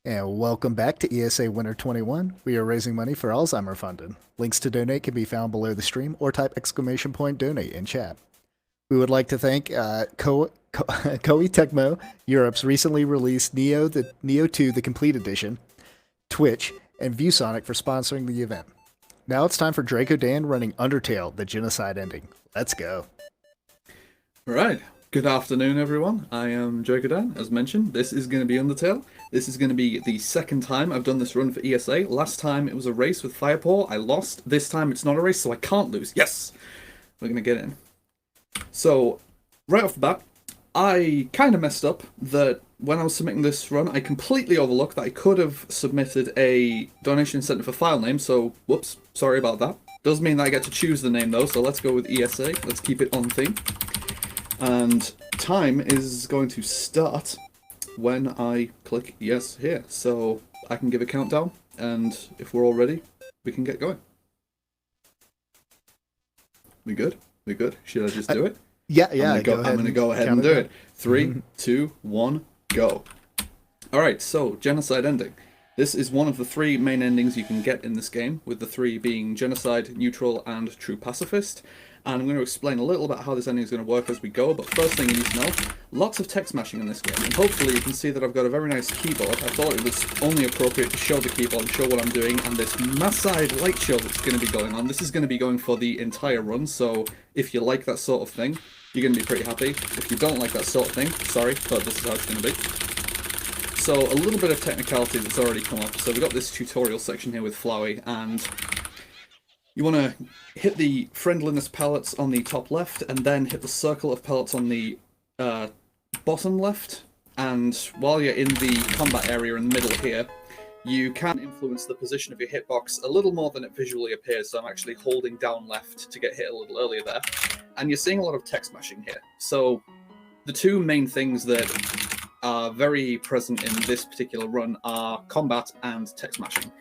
And welcome back to ESA Winter 21. We are raising money for Alzheimer funding. Links to donate can be found below the stream or type exclamation point donate in chat. We would like to thank Koei Tecmo, Europe's recently released Neo 2 The Complete Edition, Twitch, and ViewSonic for sponsoring the event. Now it's time for Drakodan running Undertale, the Genocide Ending. Let's go. Right. Good afternoon, everyone. I am Drakodan, as mentioned. This is going to be Undertale. This is going to be the second time I've done this run for ESA. Last time it was a race with Firepaw. I lost. This time it's not a race, so I can't lose. Yes! We're going to get in. So, right off the bat, I kind of messed up that when I was submitting this run, I completely overlooked that I could have submitted a donation incentive for file name, so whoops, sorry about that. Does mean that I get to choose the name though, so let's go with ESA. Let's keep it on theme. And time is going to start when I click yes here. So I can give a countdown, and if we're all ready, we can get going. We good? We good? Should I just do it? Yeah. I'm gonna go ahead and do it. 3, 2, 1, go. Alright, so Genocide Ending. This is one of the 3 main endings you can get in this game, with the 3 being Genocide, Neutral, and True Pacifist. And I'm going to explain a little about how this ending is going to work as we go, but first thing you need to know, lots of text mashing in this game, and hopefully you can see that I've got a very nice keyboard. I thought it was only appropriate to show the keyboard and show what I'm doing, and this masside light show that's going to be going on. This is going to be going for the entire run, so if you like that sort of thing, you're going to be pretty happy. If you don't like that sort of thing, sorry, but this is how it's going to be. So a little bit of technicality that's already come up. So we've got this tutorial section here with Flowey, and you want to hit the friendliness pellets on the top left, and then hit the circle of pellets on the bottom left. And while you're in the combat area in the middle here, you can influence the position of your hitbox a little more than it visually appears. So I'm actually holding down left to get hit a little earlier there. And you're seeing a lot of text mashing here. So the 2 main things that are very present in this particular run are combat and text mashing.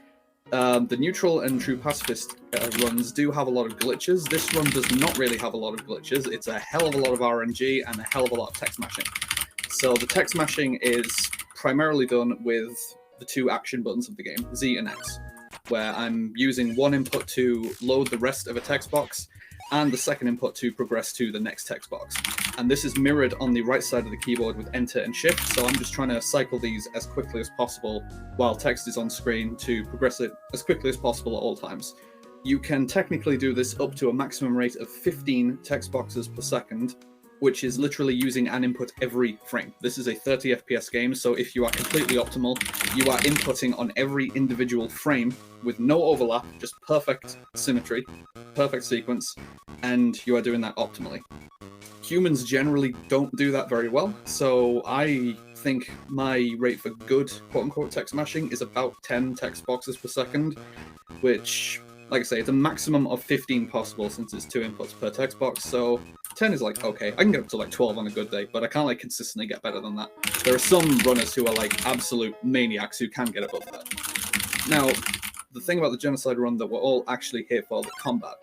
The Neutral and True Pacifist runs do have a lot of glitches. This run does not really have a lot of glitches. It's a hell of a lot of RNG and a hell of a lot of text mashing. So the text mashing is primarily done with the 2 action buttons of the game, Z and X, where I'm using one input to load the rest of a text box, and the second input to progress to the next text box. And this is mirrored on the right side of the keyboard with Enter and Shift, so I'm just trying to cycle these as quickly as possible while text is on screen to progress it as quickly as possible at all times. You can technically do this up to a maximum rate of 15 text boxes per second, which is literally using an input every frame. This is a 30 FPS game, so if you are completely optimal, you are inputting on every individual frame with no overlap, just perfect symmetry, perfect sequence, and you are doing that optimally. Humans generally don't do that very well, so I think my rate for good quote-unquote text mashing is about 10 text boxes per second, which, like I say, it's a maximum of 15 possible since it's 2 inputs per text box, so 10 is like, okay, I can get up to like 12 on a good day, but I can't like consistently get better than that. There are some runners who are like absolute maniacs who can get above that. Now, the thing about the Genocide run that we're all actually here for, the combat.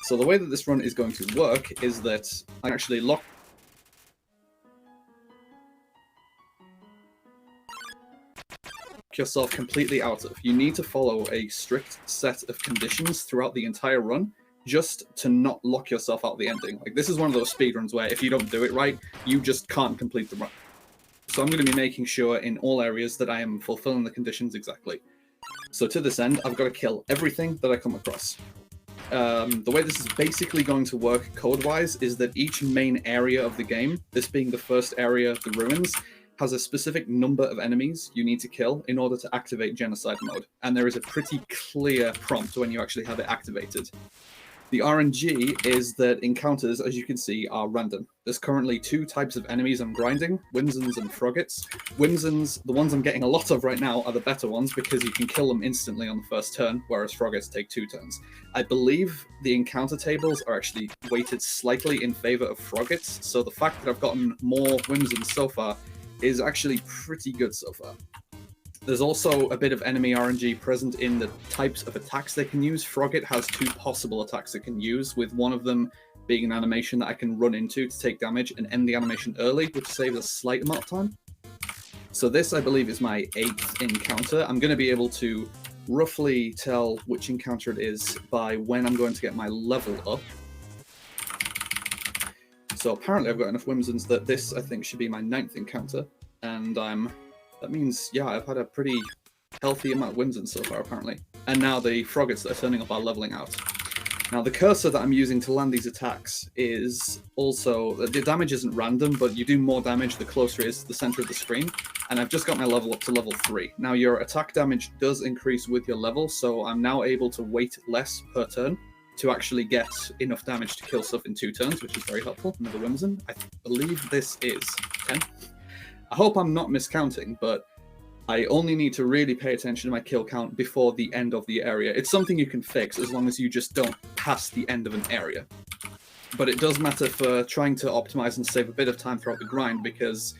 So the way that this run is going to work is that I actually lock yourself completely out of. You need to follow a strict set of conditions throughout the entire run just to not lock yourself out of the ending. Like, this is one of those speedruns where if you don't do it right, you just can't complete the run. So I'm going to be making sure in all areas that I am fulfilling the conditions exactly. So to this end, I've got to kill everything that I come across. The way this is basically going to work code-wise is that each main area of the game, this being the first area, the ruins, has a specific number of enemies you need to kill in order to activate Genocide mode. And there is a pretty clear prompt when you actually have it activated. The RNG is that encounters, as you can see, are random. There's currently 2 types of enemies I'm grinding, Whimsons and Froggets. Whimsons, the ones I'm getting a lot of right now, are the better ones because you can kill them instantly on the first turn, whereas Froggets take 2 turns. I believe the encounter tables are actually weighted slightly in favor of Froggets, so the fact that I've gotten more Whimsons so far is actually pretty good so far. There's also a bit of enemy RNG present in the types of attacks they can use. Frogget has 2 possible attacks it can use, with one of them being an animation that I can run into to take damage and end the animation early, which saves a slight amount of time. So this, I believe, is my 8th encounter. I'm going to be able to roughly tell which encounter it is by when I'm going to get my level up. So apparently I've got enough Whimsons that this, I think, should be my 9th encounter. And that means, yeah, I've had a pretty healthy amount of Whimsons so far, apparently. And now the Froggets that are turning up are leveling out. Now, the cursor that I'm using to land these attacks is also... The damage isn't random, but you do more damage the closer it is to the center of the screen. And I've just got my level up to level 3. Now, your attack damage does increase with your level, so I'm now able to wait less per turn to actually get enough damage to kill stuff in 2 turns, which is very helpful. Another Whimsun. I believe this is 10. I hope I'm not miscounting, but I only need to really pay attention to my kill count before the end of the area. It's something you can fix as long as you just don't pass the end of an area. But it does matter for trying to optimize and save a bit of time throughout the grind, because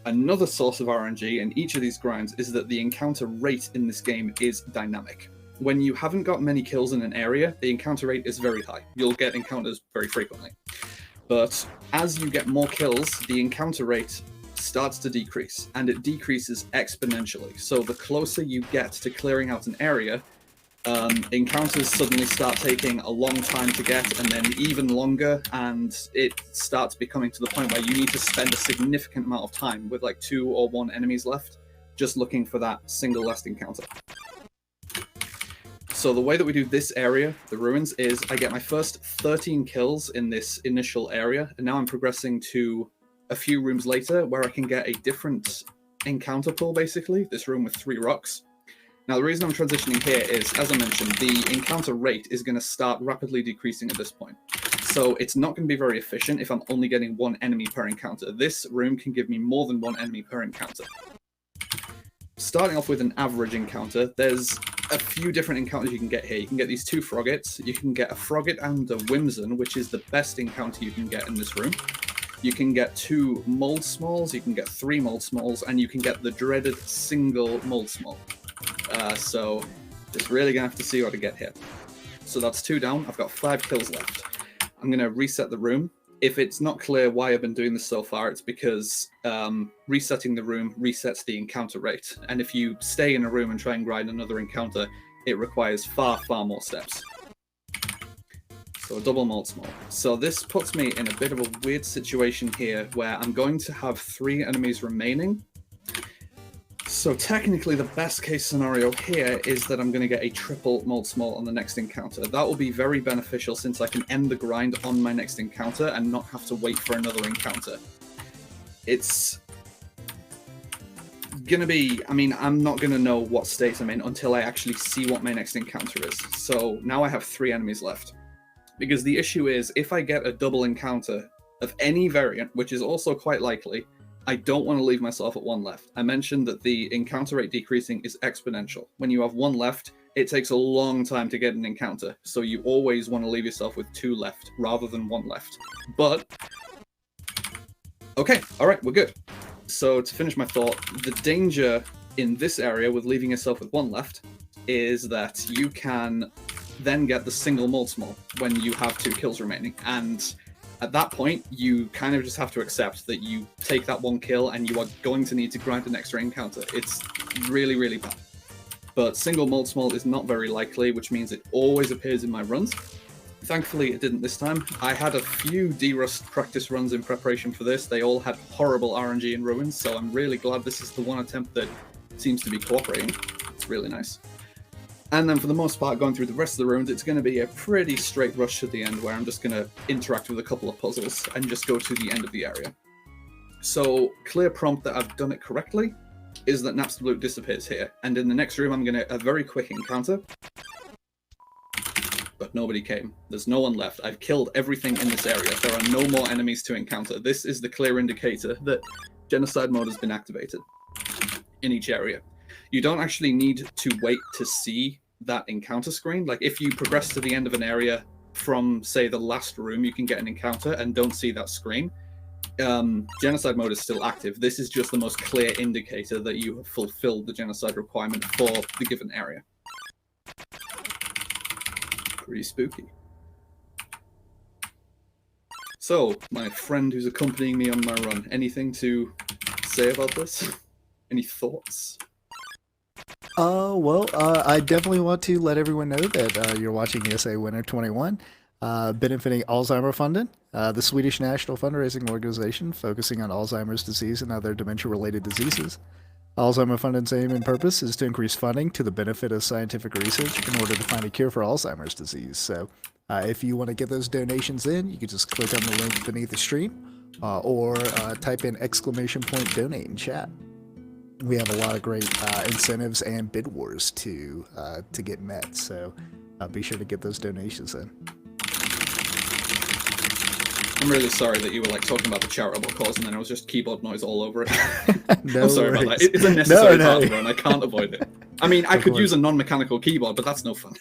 another source of RNG in each of these grinds is that the encounter rate in this game is dynamic. When you haven't got many kills in an area, the encounter rate is very high. You'll get encounters very frequently. But as you get more kills, the encounter rate starts to decrease, and it decreases exponentially. So the closer you get to clearing out an area, encounters suddenly start taking a long time to get, and then even longer, and it starts becoming to the point where you need to spend a significant amount of time with like 2 or 1 enemies left, just looking for that single last encounter. So the way that we do this area, the ruins, is I get my first 13 kills in this initial area, and now I'm progressing to a few rooms later where I can get a different encounter pool, basically. This room with 3 rocks. Now, the reason I'm transitioning here is, as I mentioned, the encounter rate is going to start rapidly decreasing at this point. So it's not going to be very efficient if I'm only getting 1 enemy per encounter. This room can give me more than 1 enemy per encounter. Starting off with an average encounter, there's a few different encounters you can get here. You can get these 2 Froggets. You can get a Frogget and a Whimsun, which is the best encounter you can get in this room. You can get 2 Mold Smalls, you can get 3 Mold Smalls, and you can get the dreaded single Mold Small. So just really gonna have to see what to get here. So that's 2 down. I've got 5 kills left. I'm gonna reset the room. If it's not clear why I've been doing this so far, it's because resetting the room resets the encounter rate. And if you stay in a room and try and grind another encounter, it requires far, far more steps. So a double Mold Small. So this puts me in a bit of a weird situation here where I'm going to have 3 enemies remaining. So technically the best case scenario here is that I'm going to get a triple Mold Small on the next encounter. That will be very beneficial since I can end the grind on my next encounter and not have to wait for another encounter. It's going to be, I mean, I'm not going to know what state I'm in until I actually see what my next encounter is. So now I have 3 enemies left. Because the issue is, if I get a double encounter of any variant, which is also quite likely, I don't want to leave myself at 1 left. I mentioned that the encounter rate decreasing is exponential. When you have 1 left, it takes a long time to get an encounter, so you always want to leave yourself with 2 left, rather than 1 left. But, okay, alright, we're good. So to finish my thought, the danger in this area with leaving yourself with 1 left is that you can then get the single Mold Small when you have 2 kills remaining, and at that point you kind of just have to accept that you take that 1 kill and you are going to need to grind an extra encounter. It's really, really bad. But single Mold Small is not very likely, which means it always appears in my runs. Thankfully it didn't this time. I had a few D-Rust practice runs in preparation for this. They all had horrible RNG in ruins, so I'm really glad this is the one attempt that seems to be cooperating. It's really nice. And then for the most part, going through the rest of the ruins, it's going to be a pretty straight rush to the end where I'm just going to interact with a couple of puzzles and just go to the end of the area. So, clear prompt that I've done it correctly is that Napstabloot disappears here. And in the next room, I'm going to a very quick encounter. But nobody came. There's no one left. I've killed everything in this area. There are no more enemies to encounter. This is the clear indicator that Genocide mode has been activated in each area. You don't actually need to wait to see that encounter screen. Like, if you progress to the end of an area from, say, the last room, you can get an encounter and don't see that screen. Genocide mode is still active. This is just the most clear indicator that you have fulfilled the genocide requirement for the given area. Pretty spooky. So, my friend who's accompanying me on my run, anything to say about this? Any thoughts? I definitely want to let everyone know that you're watching ESA Winter 21, benefiting Alzheimer Funding, the Swedish national fundraising organization focusing on Alzheimer's disease and other dementia-related diseases. Alzheimer Funding's aim and purpose is to increase funding to the benefit of scientific research in order to find a cure for Alzheimer's disease. So, if you want to get those donations in, you can just click on the link beneath the stream, or type in !donate in chat. We have a lot of great incentives and bid wars to get met, so be sure to get those donations in. I'm really sorry that you were like talking about the charitable cause and then it was just keyboard noise all over it. No I'm sorry worries. about that. It's a necessary No. part of the run. I can't avoid it. I mean, I could use a non-mechanical keyboard, but that's no fun.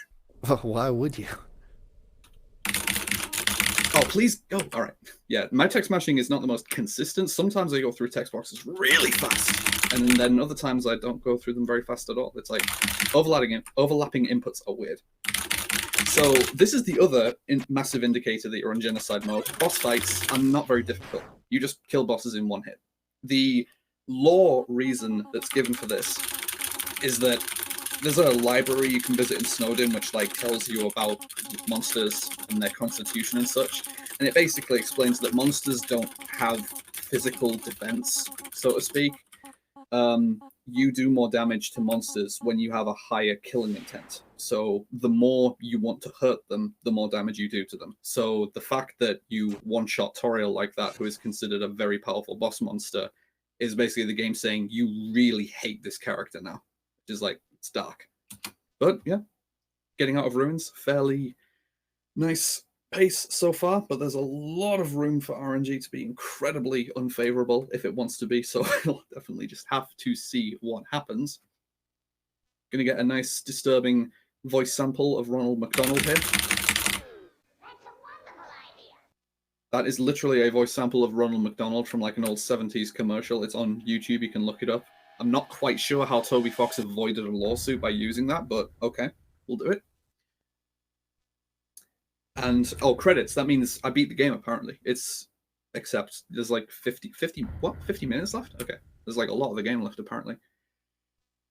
Well, why would you? Oh, please go. All right. Yeah, my text mashing is not the most consistent. Sometimes I go through text boxes really fast, and then other times I don't go through them very fast at all. It's like overlapping inputs are weird. So this is the other massive indicator that you're on genocide mode. Boss fights are not very difficult. You just kill bosses in one hit. The lore reason that's given for this is that there's a library you can visit in Snowdin which like tells you about monsters and their constitution and such, and it basically explains that monsters don't have physical defense, so to speak. You do more damage to monsters when you have a higher killing intent. So the more you want to hurt them, the more damage you do to them. So the fact that you one-shot Toriel like that, who is considered a very powerful boss monster, is basically the game saying you really hate this character now. Which is like, it's dark. But yeah, getting out of ruins, fairly nice pace so far, but there's a lot of room for RNG to be incredibly unfavorable if it wants to be, so I'll definitely just have to see what happens. Gonna get a nice disturbing voice sample of Ronald McDonald here. That is literally a voice sample of Ronald McDonald from like an old 70s commercial. It's on YouTube, you can look it up. I'm not quite sure how Toby Fox avoided a lawsuit by using that, but okay, we'll do it. And, oh, credits, that means I beat the game, apparently. Except there's like 50 minutes left? Okay, there's like a lot of the game left, apparently.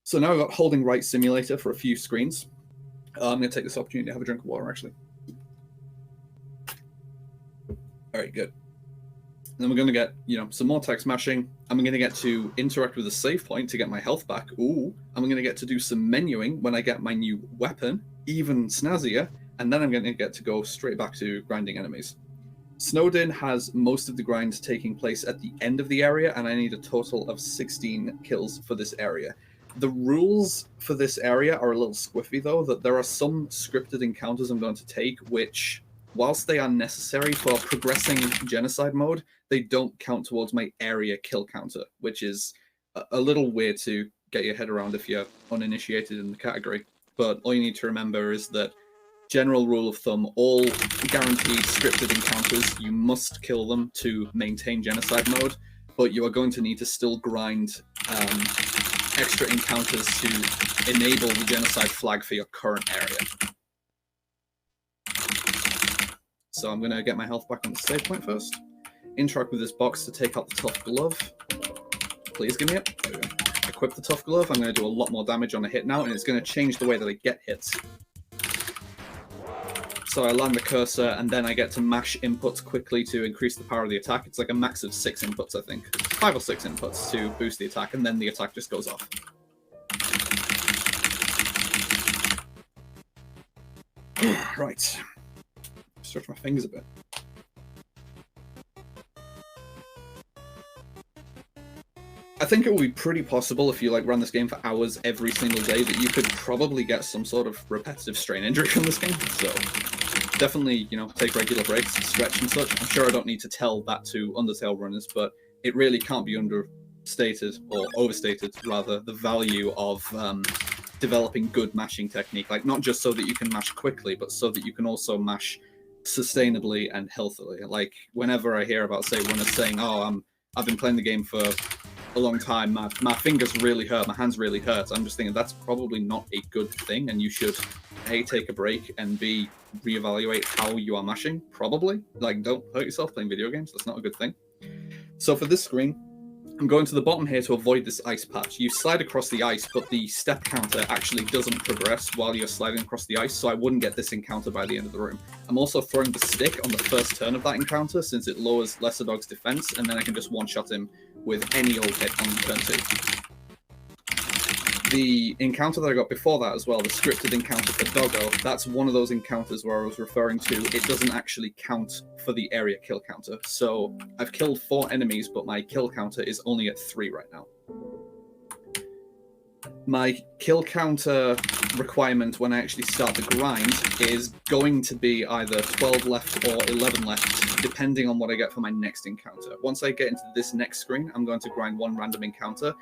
So now I've got Holding Right Simulator for a few screens. I'm going to take this opportunity to have a drink of water, actually. Alright, good. Then we're going to get, some more text mashing. I'm going to get to interact with a save point to get my health back. Ooh, I'm going to get to do some menuing when I get my new weapon, even snazzier. And then I'm going to get to go straight back to grinding enemies. Snowdin has most of the grind taking place at the end of the area, and I need a total of 16 kills for this area. The rules for this area are a little squiffy, though, that there are some scripted encounters I'm going to take, which, whilst they are necessary for progressing genocide mode, they don't count towards my area kill counter, which is a little weird to get your head around if you're uninitiated in the category. But all you need to remember is that general rule of thumb, all guaranteed scripted encounters, you must kill them to maintain genocide mode, but you are going to need to still grind extra encounters to enable the genocide flag for your current area. So I'm going to get my health back on the save point first. Interact with this box to take out the tough glove. Please give me it. There we go. Equip the tough glove. I'm going to do a lot more damage on a hit now, and it's going to change the way that I get hits. So I land the cursor, and then I get to mash inputs quickly to increase the power of the attack. It's like a max of 6 inputs, I think. 5 or 6 inputs to boost the attack, and then the attack just goes off. Right. Stretch my fingers a bit. I think it will be pretty possible if you ran this game for hours every single day that you could probably get some sort of repetitive strain injury from this game. So definitely, take regular breaks, stretch and such. I'm sure I don't need to tell that to Undertale runners, but it really can't be understated, or overstated rather, the value of developing good mashing technique. Like, not just so that you can mash quickly, but so that you can also mash sustainably and healthily. Like, whenever I hear about, say, runners saying, oh, I've been playing the game for a long time, my fingers really hurt, my hands really hurt, I'm just thinking that's probably not a good thing, and you should A, take a break, and B, reevaluate how you are mashing, probably. Like, don't hurt yourself playing video games, that's not a good thing. So for this screen, I'm going to the bottom here to avoid this ice patch. You slide across the ice, but the step counter actually doesn't progress while you're sliding across the ice, so I wouldn't get this encounter by the end of the room. I'm also throwing the stick on the first turn of that encounter, since it lowers Lesser Dog's defense, and then I can just one-shot him with any old hit on turn 2. The encounter that I got before that as well, the scripted encounter for Doggo, that's one of those encounters where I was referring to it doesn't actually count for the area kill counter. So I've killed 4 enemies, but my kill counter is only at 3 right now. My kill counter requirement when I actually start the grind is going to be either 12 left or 11 left, depending on what I get for my next encounter. Once I get into this next screen, I'm going to grind 1 random encounter.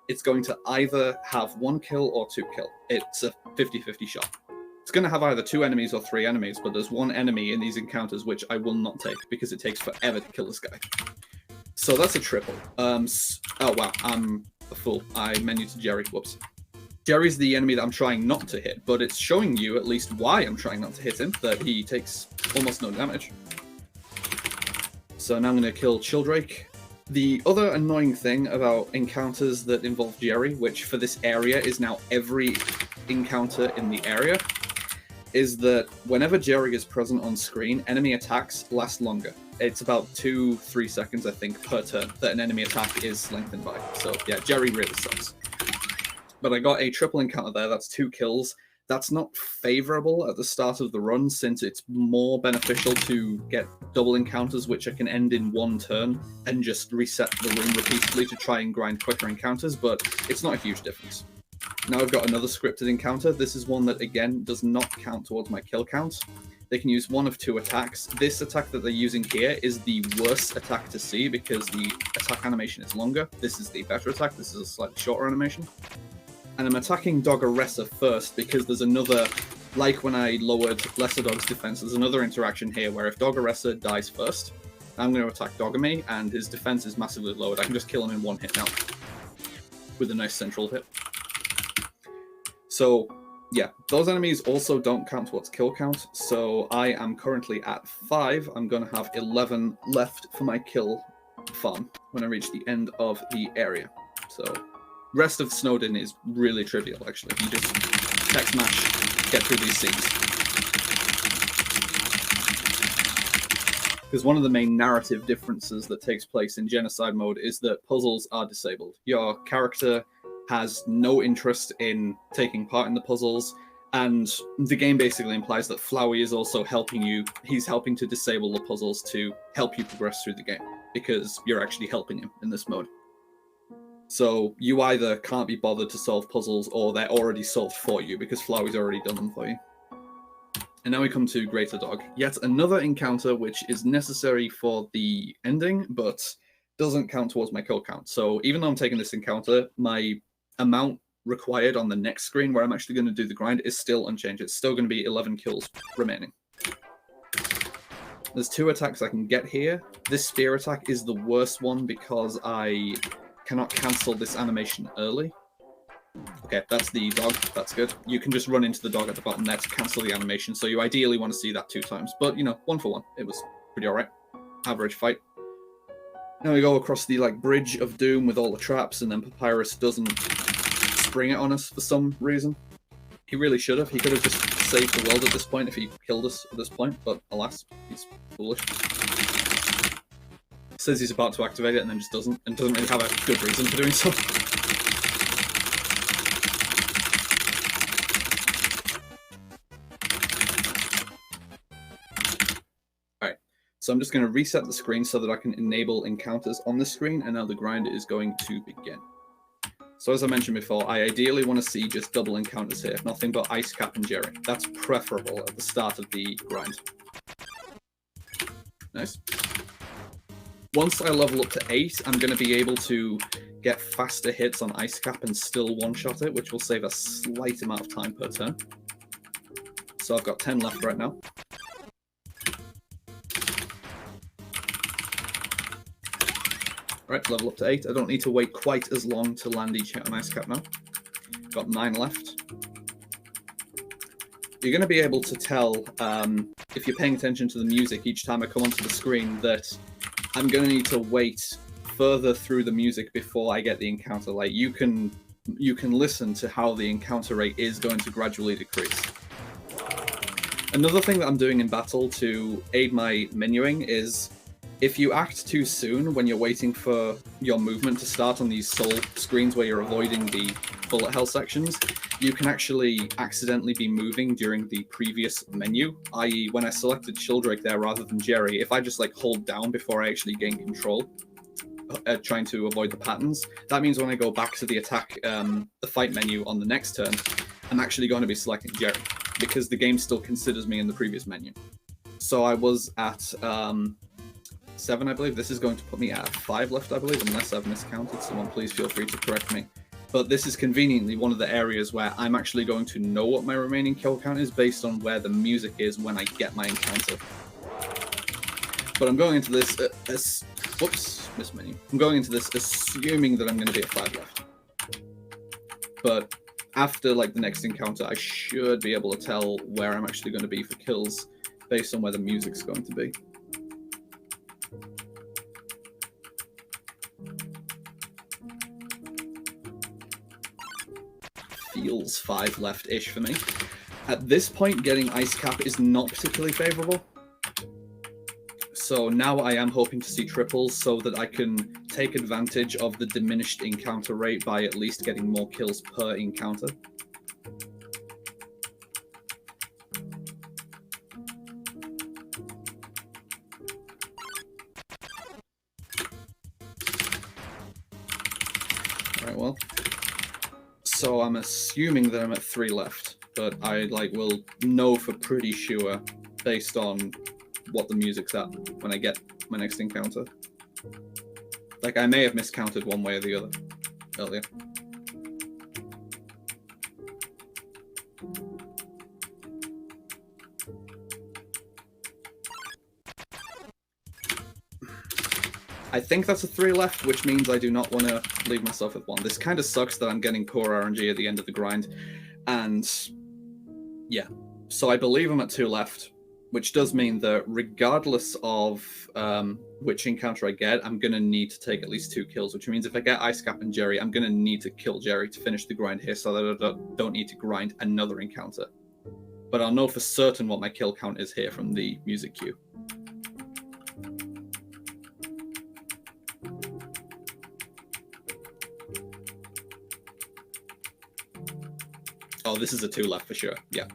It's going to either have 1 kill or 2 kill. It's a 50-50 shot. It's going to have either 2 enemies or 3 enemies, but there's 1 enemy in these encounters which I will not take because it takes forever to kill this guy. So that's a triple. Oh wow, I'm a fool. I menued to Jerry. Whoops. Jerry's the enemy that I'm trying not to hit, but it's showing you at least why I'm trying not to hit him, that he takes almost no damage. So now I'm going to kill Childrake. The other annoying thing about encounters that involve Jerry, which for this area is now every encounter in the area, is that whenever Jerry is present on screen, enemy attacks last longer. It's about 2-3 seconds, I think, per turn that an enemy attack is lengthened by. So yeah, Jerry really sucks. But I got a triple encounter there, that's 2 kills. That's not favorable at the start of the run, since it's more beneficial to get double encounters, which I can end in 1 turn and just reset the room repeatedly to try and grind quicker encounters, but it's not a huge difference. Now I've got another scripted encounter. This is one that, again, does not count towards my kill count. They can use 1 of 2 attacks. This attack that they're using here is the worst attack to see because the attack animation is longer. This is the better attack. This is a slightly shorter animation. And I'm attacking Doggeressa first because there's another, like when I lowered Lesser Dog's defense, there's another interaction here where if Doggeressa dies first, I'm going to attack Doggerme, and his defense is massively lowered. I can just kill him in 1 hit now with a nice central hit. So yeah, those enemies also don't count towards kill count, so I am currently at 5. I'm going to have 11 left for my kill farm when I reach the end of the area. So rest of Snowdin is really trivial, actually. You just text mash, get through these scenes. Because one of the main narrative differences that takes place in Genocide mode is that puzzles are disabled. Your character has no interest in taking part in the puzzles, and the game basically implies that Flowey is also helping you. He's helping to disable the puzzles to help you progress through the game, because you're actually helping him in this mode. So you either can't be bothered to solve puzzles, or they're already solved for you because Flowey's already done them for you. And now we come to Greater Dog. Yet another encounter which is necessary for the ending, but doesn't count towards my kill count. So even though I'm taking this encounter, my amount required on the next screen where I'm actually going to do the grind is still unchanged. It's still going to be 11 kills remaining. There's 2 attacks I can get here. This spear attack is the worst one because I cannot cancel this animation early. Okay, that's the dog. That's good. You can just run into the dog at the bottom there to cancel the animation, so you ideally want to see that 2 times. But, you know, 1 for 1. It was pretty alright. Average fight. Now we go across the, Bridge of Doom with all the traps, and then Papyrus doesn't spring it on us for some reason. He really should have. He could have just saved the world at this point if he killed us at this point, but alas, he's foolish. Says he's about to activate it and then just doesn't, and doesn't really have a good reason for doing so. Alright, so I'm just going to reset the screen so that I can enable encounters on the screen, and now the grind is going to begin. So as I mentioned before, I ideally want to see just double encounters here, nothing but Ice Cap and Jerry. That's preferable at the start of the grind. Nice. Once I level up to 8, I'm going to be able to get faster hits on Ice Cap and still one-shot it, which will save a slight amount of time per turn. So I've got 10 left right now. Right, level up to 8. I don't need to wait quite as long to land each hit on Ice Cap now. Got 9 left. You're going to be able to tell, if you're paying attention to the music each time I come onto the screen, that I'm going to need to wait further through the music before I get the encounter. Like you can listen to how the encounter rate is going to gradually decrease. Another thing that I'm doing in battle to aid my menuing is if you act too soon when you're waiting for your movement to start on these soul screens where you're avoiding the bullet hell sections, you can actually accidentally be moving during the previous menu, i.e. when I selected Childrake there rather than Jerry, if I just like hold down before I actually gain control, trying to avoid the patterns, that means when I go back to the attack, the fight menu on the next turn, I'm actually going to be selecting Jerry, because the game still considers me in the previous menu. So I was at 7, I believe. This is going to put me at 5 left, I believe, unless I've miscounted. Someone please feel free to correct me. But this is conveniently one of the areas where I'm actually going to know what my remaining kill count is based on where the music is when I get my encounter. But I'm going into this whoops, miss menu. I'm going into this assuming that I'm going to be at 5 left. But after like the next encounter, I should be able to tell where I'm actually going to be for kills based on where the music's going to be. Feels 5 left-ish for me. At this point, getting Ice Cap is not particularly favorable. So now I am hoping to see triples so that I can take advantage of the diminished encounter rate by at least getting more kills per encounter. Alright, well. So I'm assuming that I'm at 3 left, but I will know for pretty sure based on what the music's at when I get my next encounter. Like, I may have miscounted one way or the other earlier. I think that's a 3 left, which means I do not want to leave myself with 1. This kind of sucks that I'm getting poor RNG at the end of the grind. And yeah, so I believe I'm at 2 left, which does mean that regardless of which encounter I get, I'm going to need to take at least 2 kills, which means if I get Ice Cap and Jerry, I'm going to need to kill Jerry to finish the grind here so that I don't need to grind another encounter. But I'll know for certain what my kill count is here from the music cue. Oh, this is a 2 left for sure, yeah.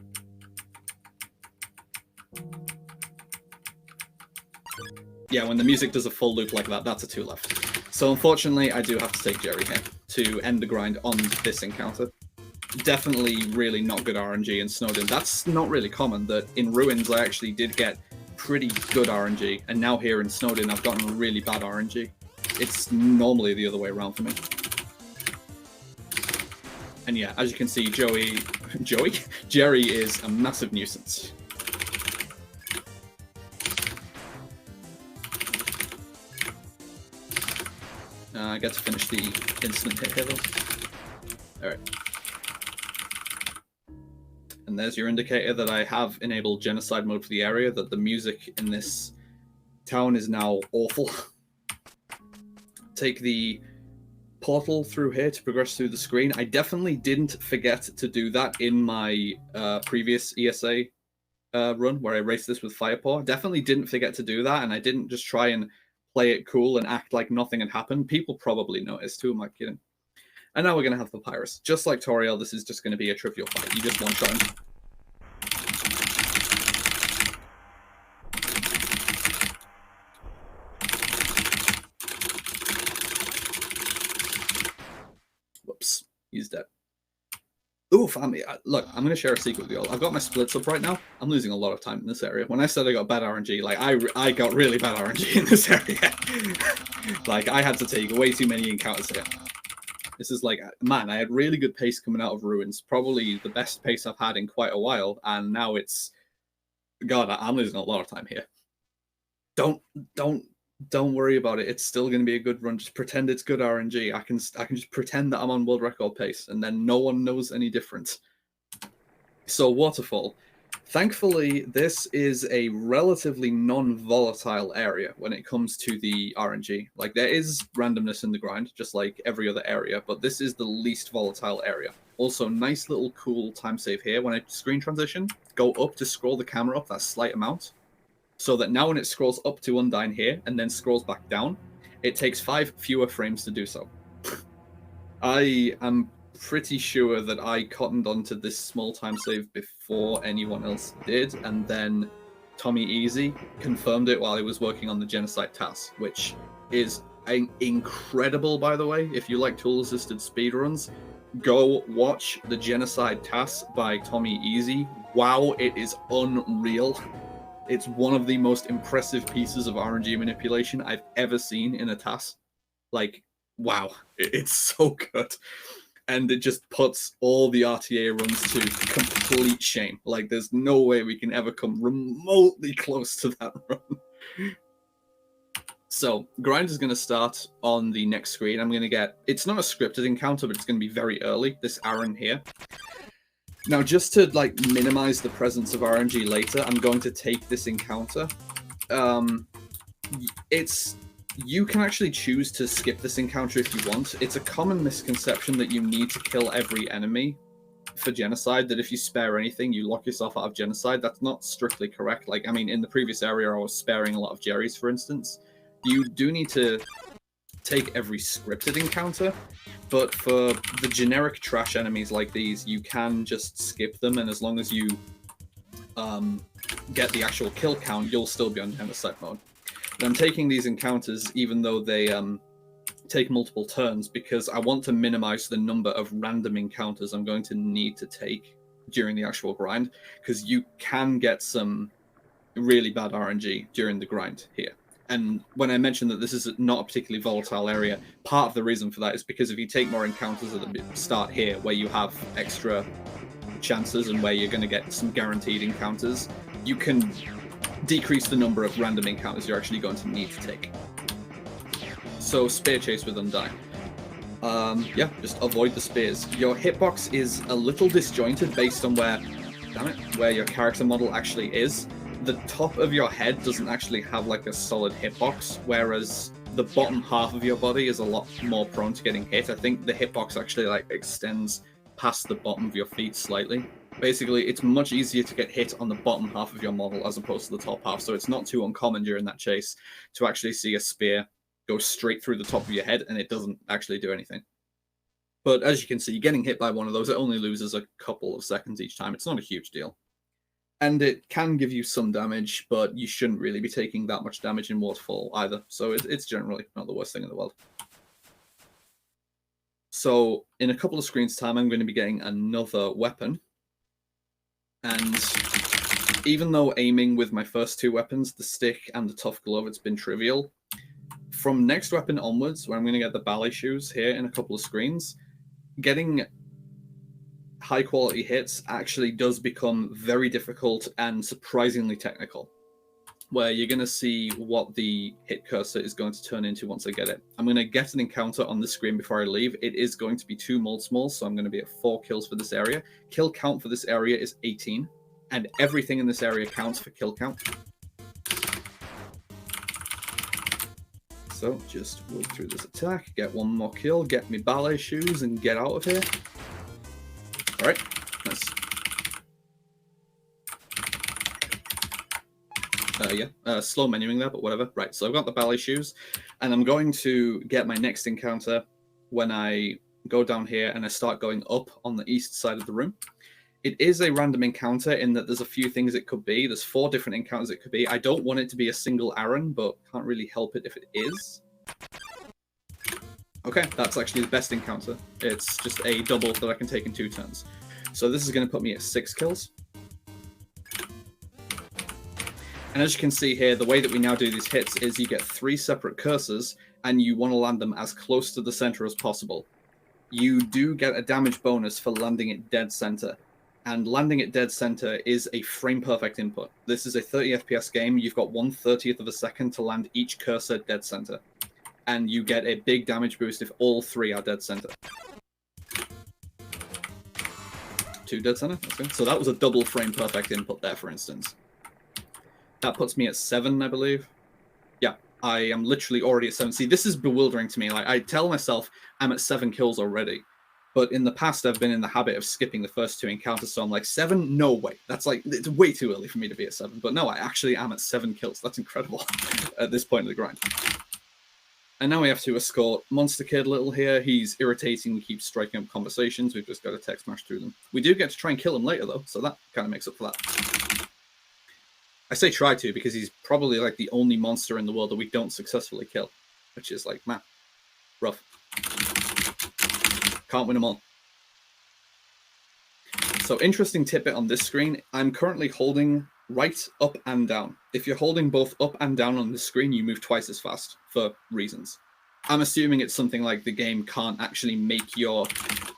Yeah, when the music does a full loop like that, that's a 2 left. So unfortunately, I do have to take Jerry here to end the grind on this encounter. Definitely really not good RNG in Snowdin. That's not really common, that in Ruins I actually did get pretty good RNG, and now here in Snowdin I've gotten really bad RNG. It's normally the other way around for me. And yeah, as you can see, Jerry is a massive nuisance. I get to finish the instant hit here though. Alright. And there's your indicator that I have enabled genocide mode for the area, that the music in this town is now awful. Take the portal through here to progress through the screen. I definitely didn't forget to do that in my previous ESA run where I raced this with Firepaw. Definitely didn't forget to do that, and I didn't just try and play it cool and act like nothing had happened. People probably noticed. Who am I kidding? And now we're going to have Papyrus. Just like Toriel, this is just going to be a trivial fight. You just one-shot him. Whoops. He's dead. Ooh, family. Look, I'm going to share a secret with you all. I've got my splits up right now. I'm losing a lot of time in this area. When I said I got bad RNG, like, I got really bad RNG in this area. Like, I had to take way too many encounters here. This is like, man, I had really good pace coming out of Ruins. Probably the best pace I've had in quite a while. And now it's... God, I'm losing a lot of time here. Don't worry about it. It's still going to be a good run. Just pretend it's good RNG. I can just pretend that I'm on world record pace, and then no one knows any different. So Waterfall. Thankfully, this is a relatively non-volatile area when it comes to the RNG. Like, there is randomness in the grind, just like every other area, but this is the least volatile area. Also, nice little cool time save here. When I screen transition, go up to scroll the camera up that slight amount, so that now when it scrolls up to Undyne here, and then scrolls back down, it takes 5 fewer frames to do so. I am pretty sure that I cottoned onto this small time save before anyone else did, and then Tommy Easy confirmed it while he was working on the Genocide task, which is incredible, by the way. If you like tool-assisted speedruns, go watch the Genocide task by Tommy Easy. Wow, it is unreal. It's one of the most impressive pieces of RNG manipulation I've ever seen in a task. Like, wow, it's so good. And it just puts all the RTA runs to complete shame. Like, there's no way we can ever come remotely close to that run. So, grind is going to start on the next screen. I'm going to get... It's not a scripted encounter, but it's going to be very early. This Aaron here. Now, just to, like, minimize the presence of RNG later, I'm going to take this encounter. You can actually choose to skip this encounter if you want. It's a common misconception that you need to kill every enemy for Genocide, that if you spare anything, you lock yourself out of Genocide. That's not strictly correct. Like, I mean, in the previous area, I was sparing a lot of Jerry's, for instance. You do need to take every scripted encounter, but for the generic trash enemies like these, you can just skip them, and as long as you get the actual kill count, you'll still be on Genocide mode. And I'm taking these encounters even though they take multiple turns, because I want to minimize the number of random encounters I'm going to need to take during the actual grind, because you can get some really bad RNG during the grind here. And when I mentioned that this is not a particularly volatile area, part of the reason for that is because if you take more encounters at the start here, where you have extra chances and where you're going to get some guaranteed encounters, you can decrease the number of random encounters you're actually going to need to take. So, spear chase with Undyne. Yeah, just avoid the spears. Your hitbox is a little disjointed based on where your character model actually is. The top of your head doesn't actually have like a solid hitbox, whereas the bottom half of your body is a lot more prone to getting hit. I think the hitbox actually like extends past the bottom of your feet slightly. Basically, it's much easier to get hit on the bottom half of your model as opposed to the top half, so it's not too uncommon during that chase to actually see a spear go straight through the top of your head and it doesn't actually do anything. But as you can see, getting hit by one of those, it only loses a couple of seconds each time. It's not a huge deal. And it can give you some damage, but you shouldn't really be taking that much damage in Waterfall either, so it's generally not the worst thing in the world. So, in a couple of screens' time, I'm going to be getting another weapon. And even though aiming with my first two weapons, the stick and the tough glove, it's been trivial, from next weapon onwards, where I'm going to get the ballet shoes here in a couple of screens, getting high quality hits actually does become very difficult and surprisingly technical, where you're going to see what the hit cursor is going to turn into once I get it. I'm going to get an encounter on the screen before I leave. It is going to be 2 mold smalls, so I'm going to be at 4 kills for this area. Kill count for this area is 18, and everything in this area counts for kill count. So just work through this attack, get one more kill, get me ballet shoes, and get out of here. Alright, nice. Slow menuing there, but whatever. Right, so I've got the ballet shoes, and I'm going to get my next encounter when I go down here and I start going up on the east side of the room. It is a random encounter in that there's a few things it could be. There's 4 different encounters it could be. I don't want it to be a single Aaron, but can't really help it if it is. Okay, that's actually the best encounter. It's just a double that I can take in 2 turns. So this is going to put me at 6 kills. And as you can see here, the way that we now do these hits is you get 3 separate cursors, and you want to land them as close to the center as possible. You do get a damage bonus for landing it dead center. And landing at dead center is a frame-perfect input. This is a 30 FPS game. You've got 1/30th of a second to land each cursor dead center. And you get a big damage boost if all 3 are dead center. 2 dead center. That's good. So that was a double frame perfect input there, for instance. That puts me at 7, I believe. Yeah, I am literally already at 7. See, this is bewildering to me. Like, I tell myself I'm at 7 kills already. But in the past, I've been in the habit of skipping the first 2 encounters, so I'm like, 7? No way. That's like, it's way too early for me to be at 7. But no, I actually am at 7 kills. That's incredible at this point of the grind. And now we have to escort Monster Kid Little here. He's irritating, he keeps striking up conversations. We've just got to text smash through them. We do get to try and kill him later, though, so that kind of makes up for that. I say try to because he's probably like the only monster in the world that we don't successfully kill, which is like, man, rough. Can't win them all. So interesting tidbit on this screen, I'm currently holding right, up, and down. If you're holding both up and down on the screen, you move twice as fast for reasons. I'm assuming it's something like the game can't actually make your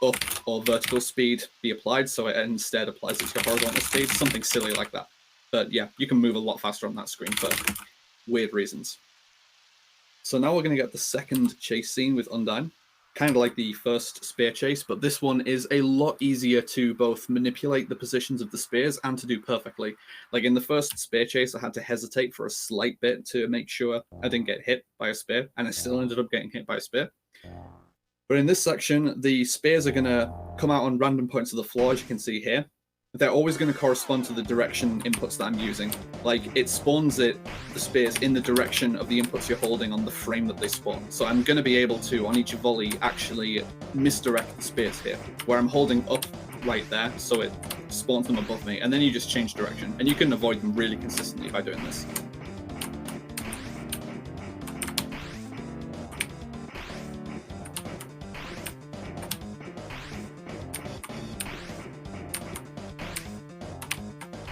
up or vertical speed be applied, so it instead applies it to your horizontal speed, something silly like that. But yeah, you can move a lot faster on that screen for weird reasons. So now we're going to get the second chase scene with Undyne. Kind of like the first spear chase, but this one is a lot easier to both manipulate the positions of the spears and to do perfectly. Like in the first spear chase, I had to hesitate for a slight bit to make sure I didn't get hit by a spear, and I still ended up getting hit by a spear. But in this section, the spears are going to come out on random points of the floor, as you can see here. They're always going to correspond to the direction inputs that I'm using. Like, it spawns the spears in the direction of the inputs you're holding on the frame that they spawn. So I'm going to be able to, on each volley, actually misdirect the spears here, where I'm holding up right there, so it spawns them above me, and then you just change direction. And you can avoid them really consistently by doing this.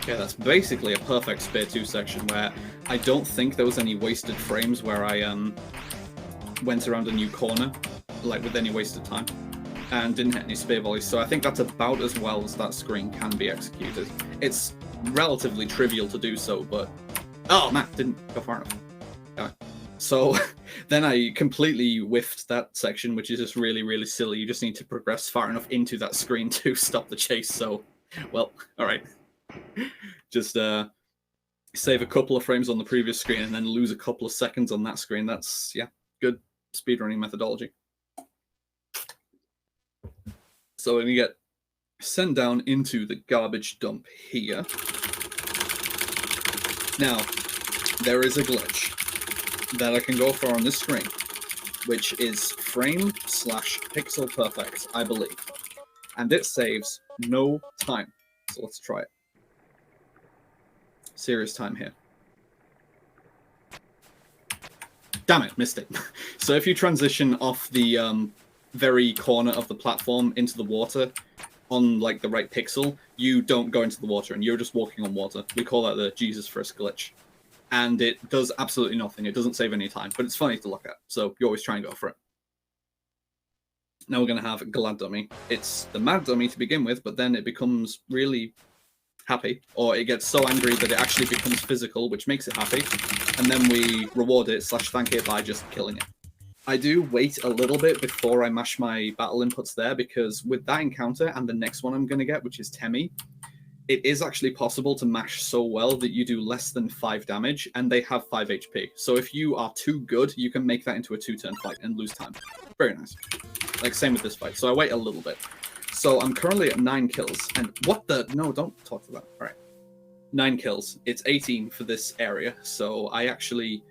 Yeah, that's basically a perfect Spear 2 section where I don't think there was any wasted frames where I went around a new corner, like with any wasted time, and didn't hit any Spear volleys, so I think that's about as well as that screen can be executed. It's relatively trivial to do so, but... Oh, man, didn't go far enough. Yeah. So then I completely whiffed that section, which is just really, really silly. You just need to progress far enough into that screen to stop the chase, so... Well, alright. Just save a couple of frames on the previous screen and then lose a couple of seconds on that screen. That's, yeah, good speedrunning methodology. So we're going to get sent down into the garbage dump here. Now, there is a glitch that I can go for on this screen, which is frame/pixel perfect, I believe. And it saves no time. So let's try it. Serious time here. Damn it, missed it. So if you transition off the very corner of the platform into the water on like the right pixel, you don't go into the water and you're just walking on water. We call that the Jesus First glitch. And it does absolutely nothing. It doesn't save any time, but it's funny to look at. So you always try and go for it. Now we're going to have Glad Dummy. It's the Mad Dummy to begin with, but then it becomes really happy, or it gets so angry that it actually becomes physical, which makes it happy, and then we reward it / thank it by just killing it. I do wait a little bit before I mash my battle inputs there, because with that encounter and the next one I'm going to get, which is Temmie, it is actually possible to mash so well that you do less than 5 damage, and they have 5 HP. So if you are too good, you can make that into a 2-turn fight and lose time. Very nice. Like, same with this fight. So I wait a little bit. So I'm currently at 9 kills, and what the... No, don't talk to that. All right. 9 kills. It's 18 for this area, so I actually...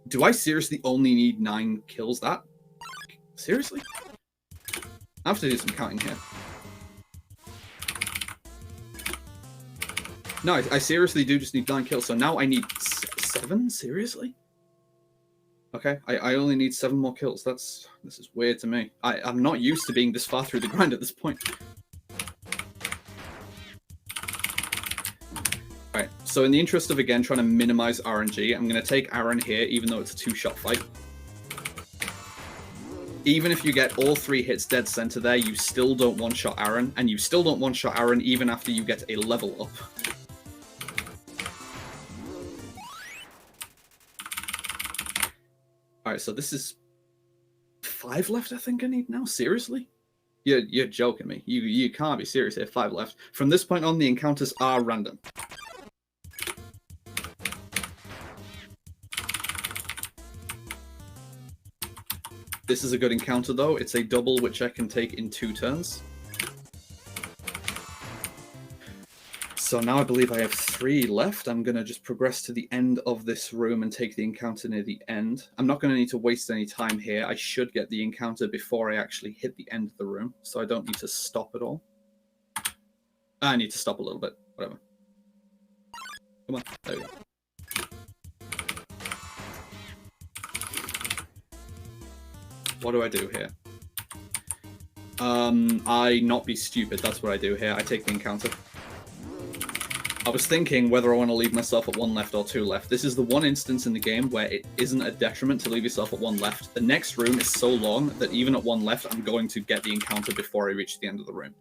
Do I seriously only need 9 kills that? Seriously? I have to do some counting here. No, I seriously do just need 9 kills, so now I need 7? Seriously? Okay, I only need 7 more kills. This is weird to me. I'm not used to being this far through the grind at this point. Alright, so in the interest of, again, trying to minimize RNG, I'm going to take Aaron here, even though it's a 2-shot fight. Even if you get all 3 hits dead center there, you still don't one-shot Aaron, and you still don't one-shot Aaron even after you get a level up. Alright, so this is 5 left, I think I need now? Seriously? You're joking me. You can't be serious here. 5 left. From this point on, the encounters are random. This is a good encounter, though. It's a double, which I can take in 2 turns. So now I believe I have 3 left. I'm going to just progress to the end of this room and take the encounter near the end. I'm not going to need to waste any time here. I should get the encounter before I actually hit the end of the room, so I don't need to stop at all. I need to stop a little bit. Whatever. Come on. There we go. What do I do here? I not be stupid. That's what I do here. I take the encounter. I was thinking whether I want to leave myself at 1 left or 2 left. This is the one instance in the game where it isn't a detriment to leave yourself at 1 left. The next room is so long that even at 1 left, I'm going to get the encounter before I reach the end of the room.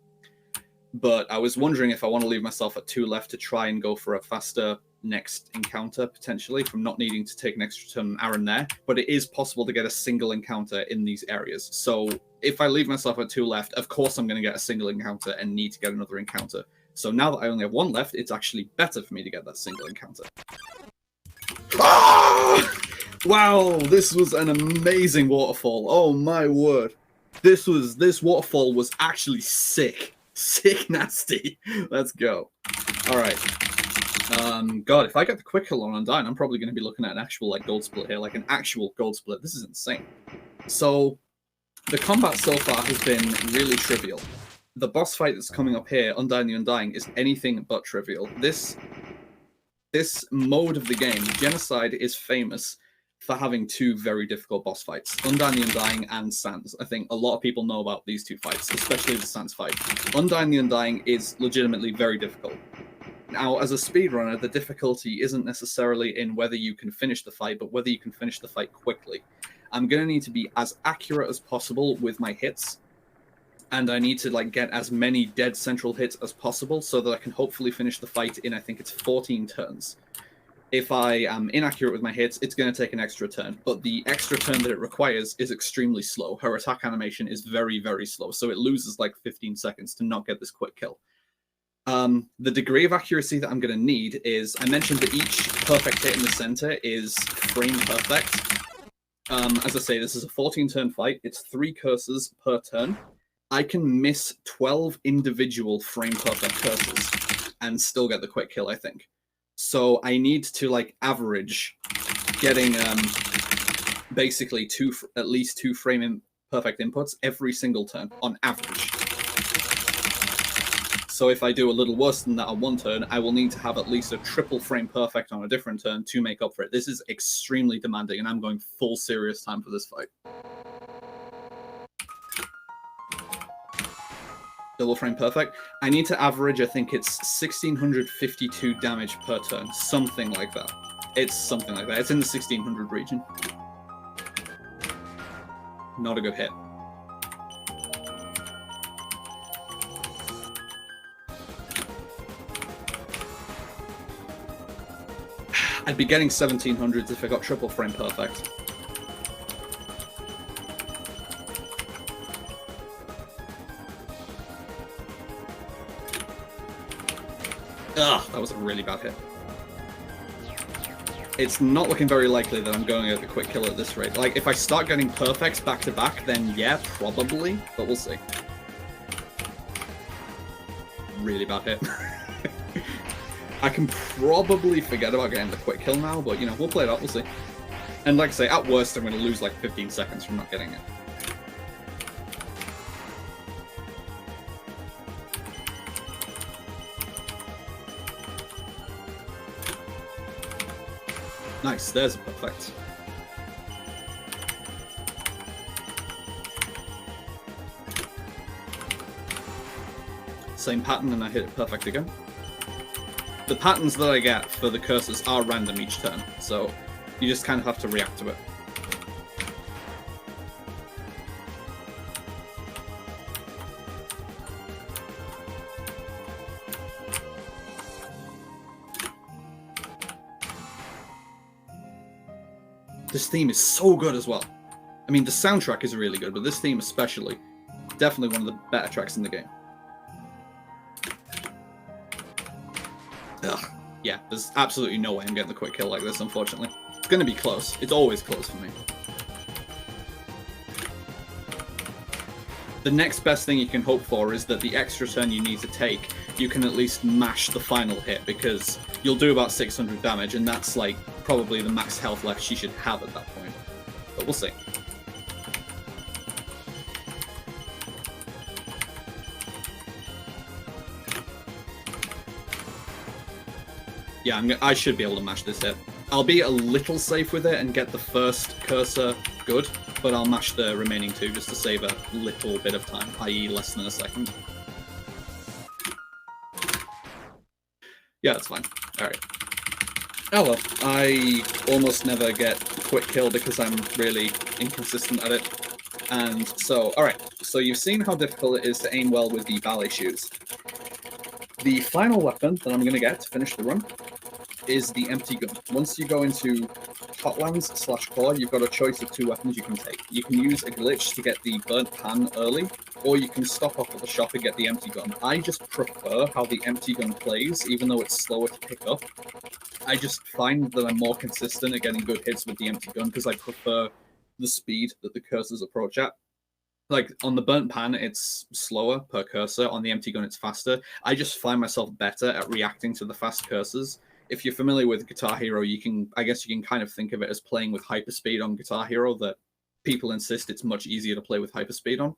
But I was wondering if I want to leave myself at 2 left to try and go for a faster next encounter, potentially, from not needing to take an extra turn on Aaron there. But it is possible to get a single encounter in these areas. So if I leave myself at 2 left, of course I'm going to get a single encounter and need to get another encounter. So now that I only have 1 left, it's actually better for me to get that single encounter. Ah! Wow, this was an amazing waterfall. Oh my word. This waterfall was actually sick. Sick nasty. Let's go. Alright. God, if I get the quick kill on Undyne, I'm probably going to be looking at an actual gold split here. Like an actual gold split. This is insane. So, the combat so far has been really trivial. The boss fight that's coming up here, Undyne the Undying, is anything but trivial. This mode of the game, Genocide, is famous for having 2 very difficult boss fights. Undyne the Undying and Sans. I think a lot of people know about these 2 fights, especially the Sans fight. Undyne the Undying is legitimately very difficult. Now, as a speedrunner, the difficulty isn't necessarily in whether you can finish the fight, but whether you can finish the fight quickly. I'm going to need to be as accurate as possible with my hits, and I need to get as many dead central hits as possible so that I can hopefully finish the fight in, I think it's 14 turns. If I am inaccurate with my hits, it's going to take an extra turn, but the extra turn that it requires is extremely slow. Her attack animation is very, very slow, so it loses 15 seconds to not get this quick kill. The degree of accuracy that I'm going to need is, I mentioned that each perfect hit in the center is frame perfect. As I say, this is a 14-turn fight. It's 3 curses per turn. I can miss 12 individual frame perfect curses and still get the quick kill, I think. So I need to average getting basically at least 2 frame perfect inputs every single turn on average. So if I do a little worse than that on 1 turn, I will need to have at least a triple frame perfect on a different turn to make up for it. This is extremely demanding, and I'm going full serious time for this fight. Double frame perfect. I need to average, I think it's 1652 damage per turn. Something like that. It's something like that. It's in the 1600 region. Not a good hit. I'd be getting 1700s if I got triple frame perfect. Ugh, that was a really bad hit. It's not looking very likely that I'm going to get the quick kill at this rate. If I start getting perfects back to back, then yeah, probably, but we'll see. Really bad hit. I can probably forget about getting the quick kill now, but we'll play it out, we'll see. And like I say, at worst, I'm going to lose 15 seconds from not getting it. Nice, there's a perfect. Same pattern and I hit it perfect again. The patterns that I get for the curses are random each turn, so you just kind of have to react to it. This theme is so good as well. I mean, the soundtrack is really good, but this theme especially. definitely one of the better tracks in the game. Ugh. Yeah, there's absolutely no way I'm getting the quick kill like this, unfortunately. It's going to be close. It's always close for me. The next best thing you can hope for is that the extra turn you need to take, you can at least mash the final hit, because you'll do about 600 damage, and that's like probably the max health left she should have at that point. But we'll see. Yeah, I should be able to mash this hit. I'll be a little safe with it and get the first cursor good, but I'll mash the remaining two just to save a little bit of time, i.e. less than a second. Yeah, that's fine. Alright. Oh well, I almost never get quick kill because I'm really inconsistent at it. And so, alright, so you've seen how difficult it is to aim well with the ballet shoes. The final weapon that I'm going to get to finish the run is the empty gun. Once you go into Hotlands/Core, you've got a choice of two weapons you can take. You can use a glitch to get the burnt pan early, or you can stop off at the shop and get the empty gun. I just prefer how the empty gun plays, even though it's slower to pick up. I just find that I'm more consistent at getting good hits with the empty gun because I prefer the speed that the cursors approach at. Like, on the burnt pan, it's slower per cursor. On the empty gun, it's faster. I just find myself better at reacting to the fast cursors. If you're familiar with Guitar Hero, I guess you can kind of think of it as playing with hyperspeed on Guitar Hero, that people insist it's much easier to play with hyperspeed on,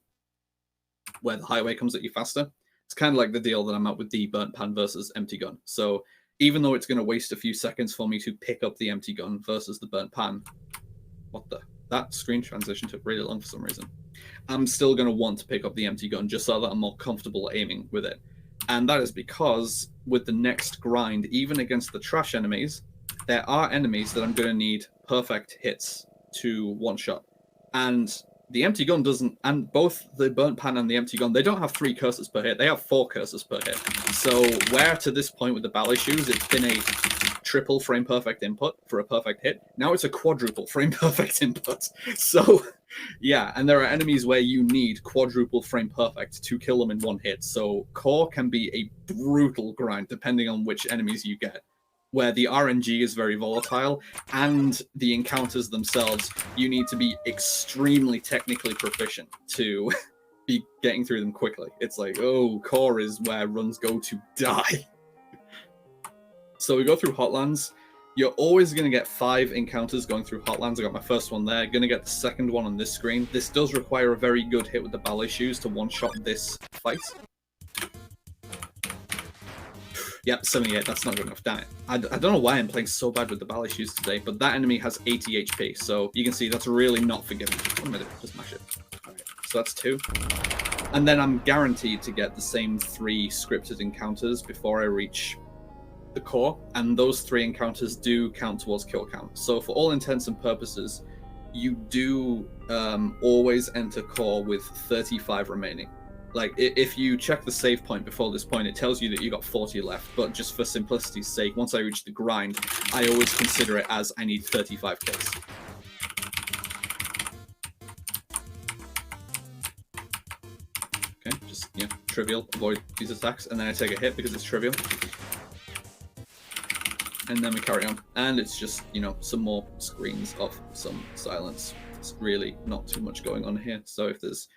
where the highway comes at you faster. It's kind of like the deal that I'm at with the burnt pan versus empty gun. So even though it's going to waste a few seconds for me to pick up the empty gun versus the burnt pan, that screen transition took really long for some reason. I'm still going to want to pick up the empty gun just so that I'm more comfortable aiming with it. And that is because with the next grind, even against the trash enemies, there are enemies that I'm going to need perfect hits to one-shot. And the empty gun doesn't, and both the burnt pan and the empty gun, they don't have 3 cursors per hit, they have 4 cursors per hit. So where to this point with the ballet shoes, it's been a triple frame perfect input for a perfect hit, now it's a quadruple frame perfect input. So yeah, and there are enemies where you need quadruple frame perfect to kill them in one hit. So core can be a brutal grind depending on which enemies you get, where the RNG is very volatile, and the encounters themselves, you need to be extremely technically proficient to be getting through them quickly. It's like, oh, core is where runs go to die. So we go through Hotlands. You're always going to get 5 encounters going through Hotlands. I got my first one there. Going to get the second one on this screen. This does require a very good hit with the ballet shoes to one-shot this fight. Yep, 78. That's not good enough. Damn it. I don't know why I'm playing so bad with the ballet shoes today, but that enemy has 80 HP, so you can see that's really not forgiving. 1 minute. Just mash it. Alright, so that's 2. And then I'm guaranteed to get the same 3 scripted encounters before I reach the core, and those 3 encounters do count towards kill count. So for all intents and purposes, you do always enter core with 35 remaining. Like, if you check the save point before this point, it tells you that you got 40 left, but just for simplicity's sake, once I reach the grind, I always consider it as I need 35 kills. Okay, just, yeah, trivial, avoid these attacks, and then I take a hit because it's trivial. And then we carry on. And it's just, you know, some more screens of some silence. It's really not too much going on here. So if there's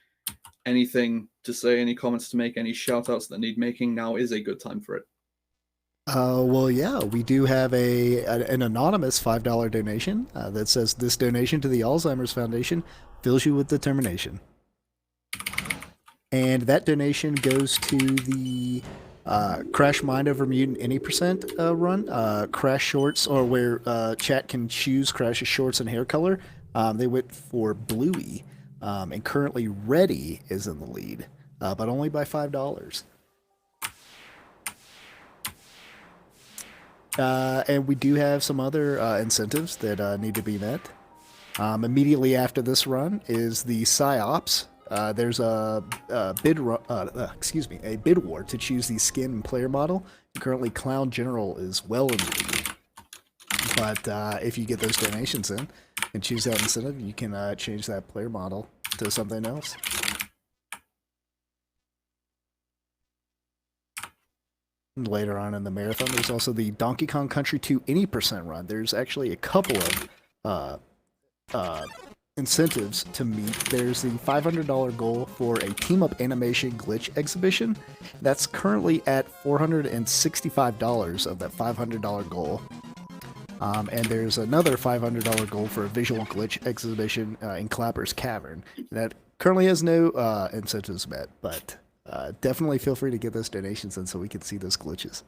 anything to say, any comments to make, any shout-outs that need making, now is a good time for it. Well, yeah, we do have an anonymous $5 donation that says, "This donation to the Alzheimer's Foundation fills you with determination." And that donation goes to the Crash Mind Over Mutant Any Percent run, Crash Shorts, or where chat can choose Crash's shorts and hair color. They went for Bluey, and currently Reddy is in the lead, but only by $5. And we do have some other incentives that need to be met. Immediately after this run is the PsyOps. There's a bid war to choose the skin and player model. Currently, Clown General is well in the lead. But if you get those donations in and choose that incentive, you can change that player model to something else. later on in the marathon. There's also the Donkey Kong Country 2 any percent run. There's actually a couple of incentives to meet. There's the $500 goal for a team up animation glitch exhibition. That's currently at $465 of that $500 goal. And there's another $500 goal for a visual glitch exhibition in Clapper's Cavern. That currently has no incentives met, but definitely feel free to get those donations in so we can see those glitches.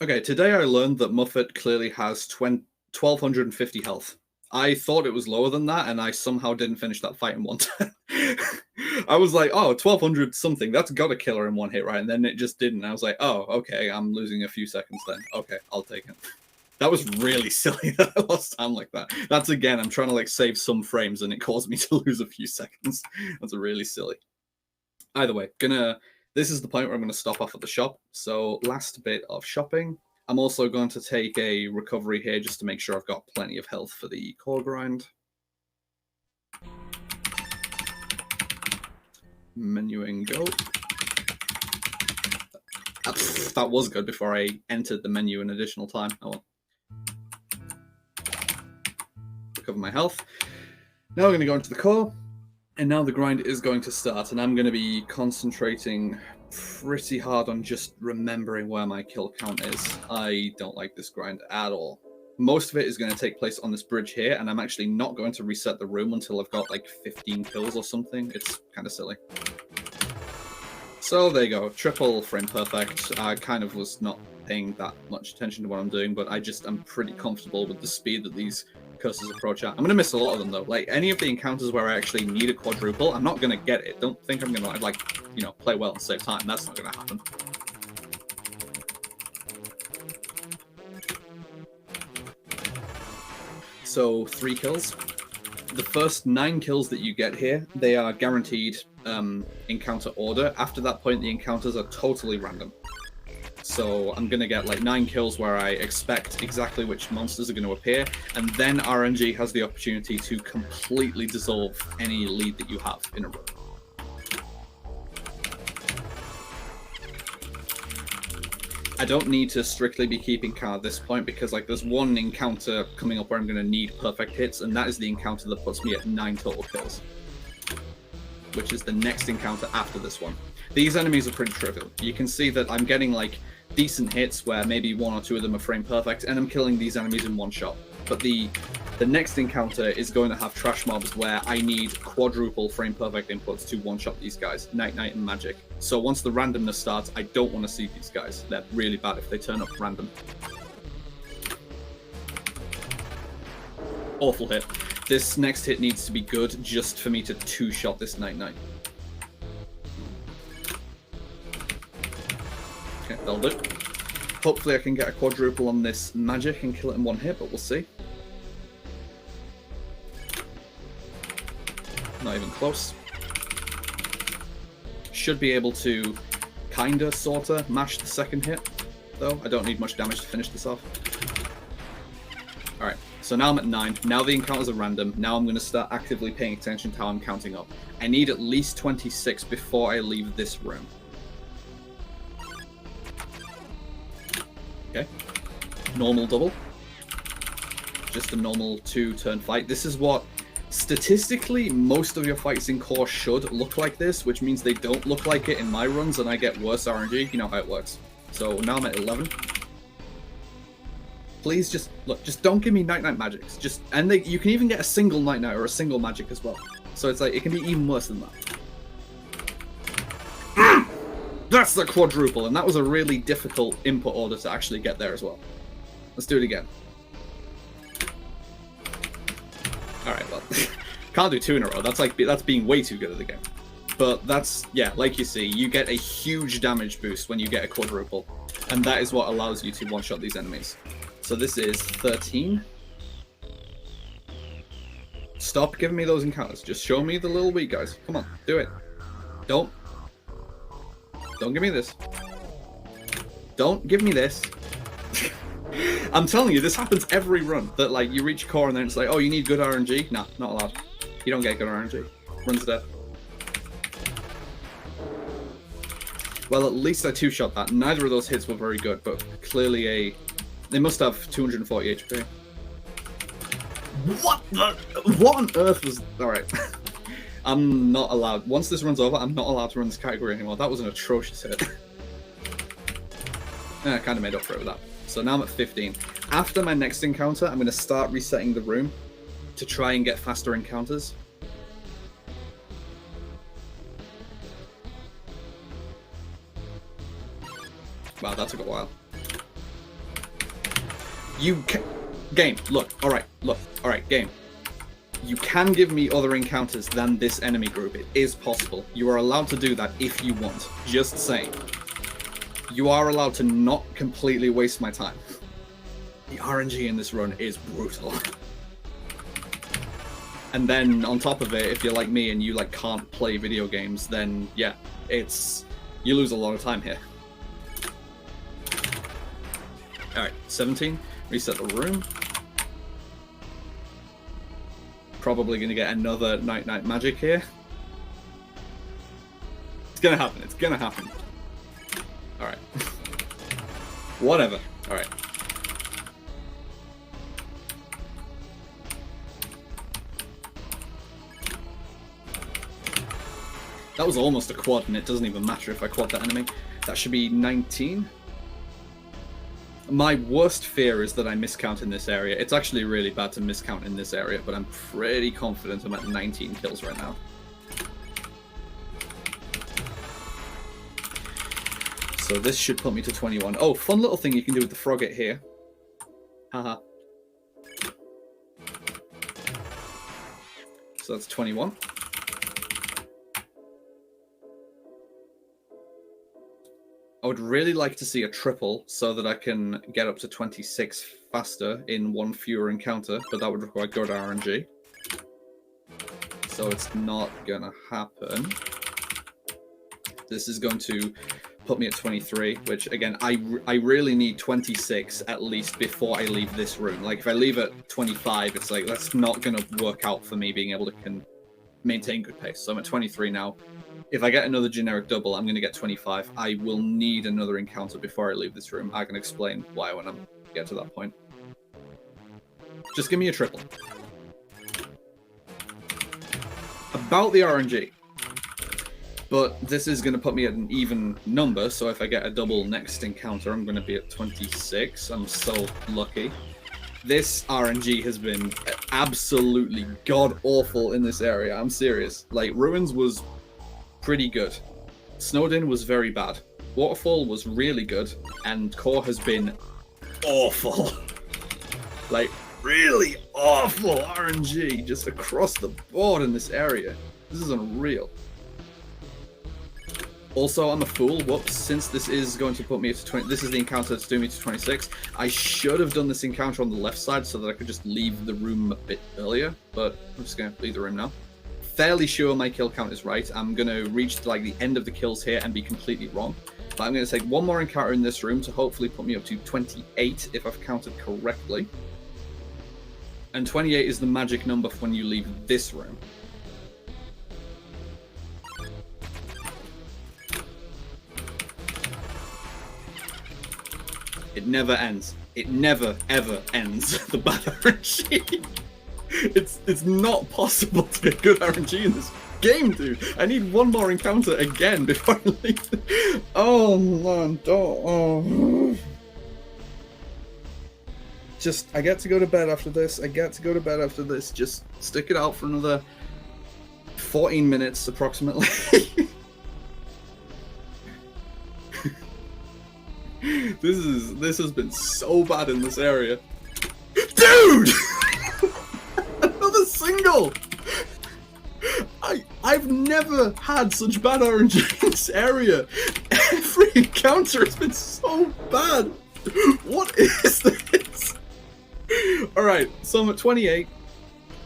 Okay, today I learned that Muffet clearly has 1250 health. I thought it was lower than that, and I somehow didn't finish that fight in one turn. I was like, oh, 1200 something, that's got to kill her in one hit, right? And then it just didn't. I was like, oh, okay, I'm losing a few seconds then. Okay, I'll take it. That was really silly that I lost time like that. That's, again, I'm trying to like save some frames, and it caused me to lose a few seconds. That's really silly. Either way, this is the point where I'm going to stop off at the shop. So last bit of shopping. I'm also going to take a recovery here just to make sure I've got plenty of health for the core grind. Menuing go. That was good before I entered the menu an additional time. Oh well. Recover my health. Now we're going to go into the core. And now the grind is going to start, and I'm going to be concentrating pretty hard on just remembering where my kill count is. I don't like this grind at all. Most of it is going to take place on this bridge here, and I'm actually not going to reset the room until I've got like 15 kills or something. It's kind of silly. So there you go, triple frame perfect. I kind of was not paying that much attention to what I'm doing, but I'm pretty comfortable with the speed that these curses approach at. I'm going to miss a lot of them though. Like any of the encounters where I actually need a quadruple, I'm not going to get it. Don't think I'm going to like, you know, play well and save time. That's not going to happen. So 3 kills. The first 9 kills that you get here, they are guaranteed encounter order. After that point, the encounters are totally random. So I'm going to get like 9 kills where I expect exactly which monsters are going to appear, and then RNG has the opportunity to completely dissolve any lead that you have in a row. I don't need to strictly be keeping count at this point because like there's one encounter coming up where I'm going to need perfect hits, and that is the encounter that puts me at 9 total kills, which is the next encounter after this one. These enemies are pretty trivial. You can see that I'm getting like decent hits where maybe 1 or 2 of them are frame perfect, and I'm killing these enemies in one shot. But the next encounter is going to have trash mobs where I need quadruple frame perfect inputs to one-shot these guys, Night Knight and Magic. So once the randomness starts, I don't want to see these guys. They're really bad if they turn up random. Awful hit. This next hit needs to be good just for me to two-shot this Night Knight. Okay, that'll do. Hopefully I can get a quadruple on this Magic and kill it in one hit, but we'll see. Not even close. Should be able to kinda, sorta, mash the second hit, though. I don't need much damage to finish this off. Alright, so now I'm at 9. Now the encounters are random. Now I'm going to start actively paying attention to how I'm counting up. I need at least 26 before I leave this room. Okay. Normal double. Just a normal 2-turn fight. This is what, statistically, most of your fights in core should look like this, which means they don't look like it in my runs and I get worse RNG. You know how it works. So now I'm at 11. Please just, look, just don't give me Night Knight Magics. Just, and you can even get a single Night Knight or a single Magic as well. So it's like, it can be even worse than that. That's the quadruple, and that was a really difficult input order to actually get there as well. Let's do it again. Alright, well, can't do 2 in a row. That's being way too good at the game. But that's, yeah, like you see, you get a huge damage boost when you get a quadruple, and that is what allows you to one-shot these enemies. So this is 13. Stop giving me those encounters. Just show me the little weak guys. Come on, do it. Don't give me this. Don't give me this. I'm telling you, this happens every run. That like you reach core and then it's like, oh, you need good RNG. Nah, not allowed. You don't get good RNG. Run's dead. Well, at least I two-shot that. Neither of those hits were very good, but clearly they must have 240 HP. What on earth was... Alright. I'm not allowed... Once this runs over, I'm not allowed to run this category anymore. That was an atrocious hit. I kind of made up for it with that. So now I'm at 15. After my next encounter, I'm going to start resetting the room to try and get faster encounters. Wow, that took a while. You can... Game, look, alright, game. You can give me other encounters than this enemy group. It is possible. You are allowed to do that if you want. Just saying. You are allowed to not completely waste my time. The RNG in this run is brutal. And then, on top of it, if you're like me and you like can't play video games, then yeah, it's... You lose a lot of time here. Alright, 17. Reset the room. Probably gonna get another Night Magic here. It's gonna happen, it's gonna happen. Alright. Whatever. Alright. That was almost a quad, and it doesn't even matter if I quad that enemy. That should be 19. My worst fear is that I miscount in this area. It's actually really bad to miscount in this area, but I'm pretty confident I'm at 19 kills right now. So this should put me to 21. Oh, fun little thing you can do with the frogget here. Haha. So that's 21. I would really like to see a triple so that I can get up to 26 faster in one fewer encounter, but that would require good RNG. So it's not gonna happen. This is going to put me at 23, which again, I really need 26 at least before I leave this room. Like if I leave at 25, it's like that's not gonna work out for me being able to maintain good pace. So I'm at 23 now. If I get another generic double, I'm going to get 25. I will need another encounter before I leave this room. I can explain why when I get to that point. Just give me a triple. About the RNG. But this is going to put me at an even number, so if I get a double next encounter, I'm going to be at 26. I'm so lucky. This RNG has been absolutely god-awful in this area. I'm serious. Like, Ruins was pretty good. Snowden was very bad. Waterfall was really good, and Core has been awful. Like, really awful RNG just across the board in this area. This is unreal. Also, I'm a fool. Whoops. Since this is going to put me to 20, this is the encounter that's doing me to 26. I should have done this encounter on the left side so that I could just leave the room a bit earlier, but I'm just going to leave the room now. Fairly sure my kill count is right. I'm going to reach like the end of the kills here and be completely wrong. But I'm going to take one more encounter in this room to hopefully put me up to 28 if I've counted correctly. And 28 is the magic number for when you leave this room. It never ends. It never ever ends. The bad RNG. It's not possible to get good RNG in this game, dude. I need one more encounter again before I leave. Oh man, don't. Oh. Just, I get to go to bed after this. Just stick it out for another 14 minutes approximately. This has been so bad in this area. Dude! Another single! I've never had such bad RNG in this area. Every encounter has been so bad. What is this? Alright, so I'm at 28.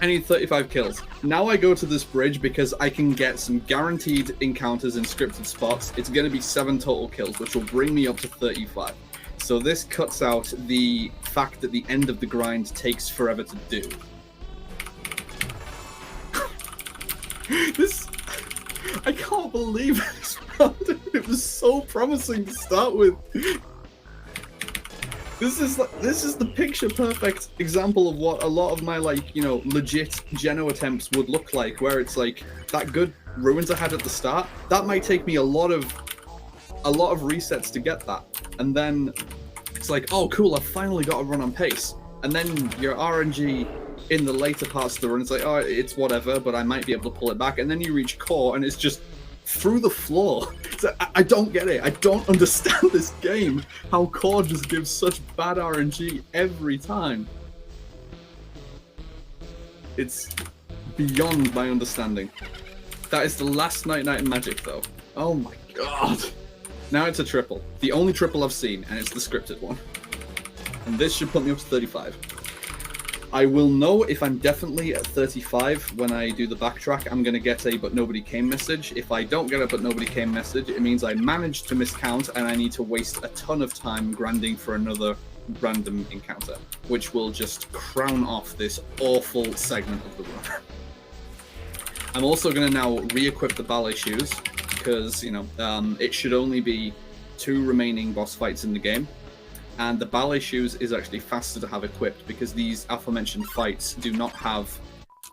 I need 35 kills. Now I go to this bridge because I can get some guaranteed encounters in scripted spots. It's going to be 7 total kills, which will bring me up to 35. So this cuts out the fact that the end of the grind takes forever to do. I can't believe this round. It was so promising to start with. This is the picture perfect example of what a lot of my legit Geno attempts would look like, where it's like that good ruins I had at the start. That might take me a lot of resets to get that, and then it's like, oh cool, I've finally got a run on pace, and then your RNG in the later parts of the run, it's like, oh, it's whatever, but I might be able to pull it back, and then you reach core, and it's just through the floor. So I don't get it. I don't understand this game. How core just gives such bad RNG every time. It's beyond my understanding. That is the last Night in Magic, though. Oh my god. Now it's a triple. The only triple I've seen, and it's the scripted one. And this should put me up to 35. I will know if I'm definitely at 35 when I do the backtrack. I'm going to get a but nobody came message. If I don't get a but nobody came message, it means I managed to miscount and I need to waste a ton of time grinding for another random encounter, which will just crown off this awful segment of the run. I'm also going to now re-equip the ballet shoes because, it should only be 2 remaining boss fights in the game. And the ballet shoes is actually faster to have equipped because these aforementioned fights do not have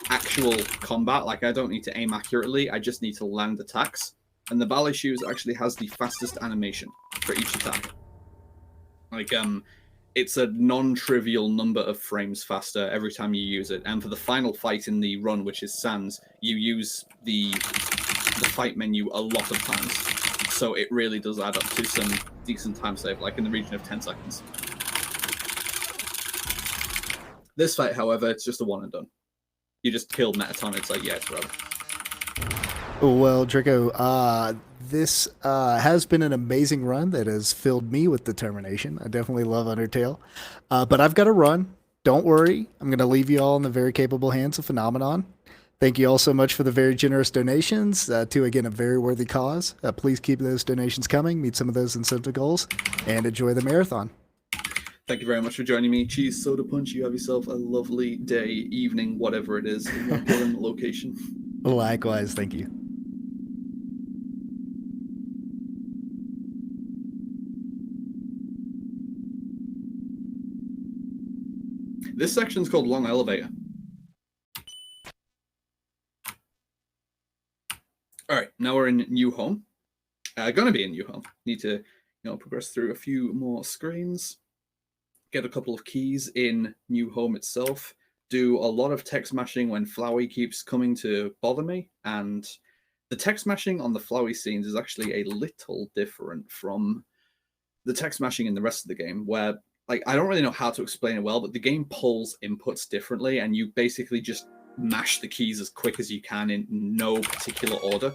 actual combat. Like, I don't need to aim accurately, I just need to land attacks. And the ballet shoes actually has the fastest animation for each attack. Like, it's a non-trivial number of frames faster every time you use it. And for the final fight in the run, which is Sans, you use the fight menu a lot of times. So it really does add up to some decent time save, like in the region of 10 seconds. This fight, however, it's just a one and done. You just kill Metaton, it's like, yeah, it's forever. Well, Draco, this has been an amazing run that has filled me with determination. I definitely love Undertale. But I've got to run. Don't worry. I'm going to leave you all in the very capable hands of Phenomenon. Thank you all so much for the very generous donations to, again, a very worthy cause. Please keep those donations coming, meet some of those incentive goals, and enjoy the marathon. Thank you very much for joining me. Cheese Soda Punch, you have yourself a lovely day, evening, whatever it is, in your current location. Likewise, thank you. This section's called Long Elevator. All right, now we're in New Home. Gonna be in New Home. Need to, progress through a few more screens. Get a couple of keys in New Home itself. Do a lot of text mashing when Flowey keeps coming to bother me. And the text mashing on the Flowey scenes is actually a little different from the text mashing in the rest of the game, where, like, I don't really know how to explain it well, but the game pulls inputs differently, and you basically just mash the keys as quick as you can in no particular order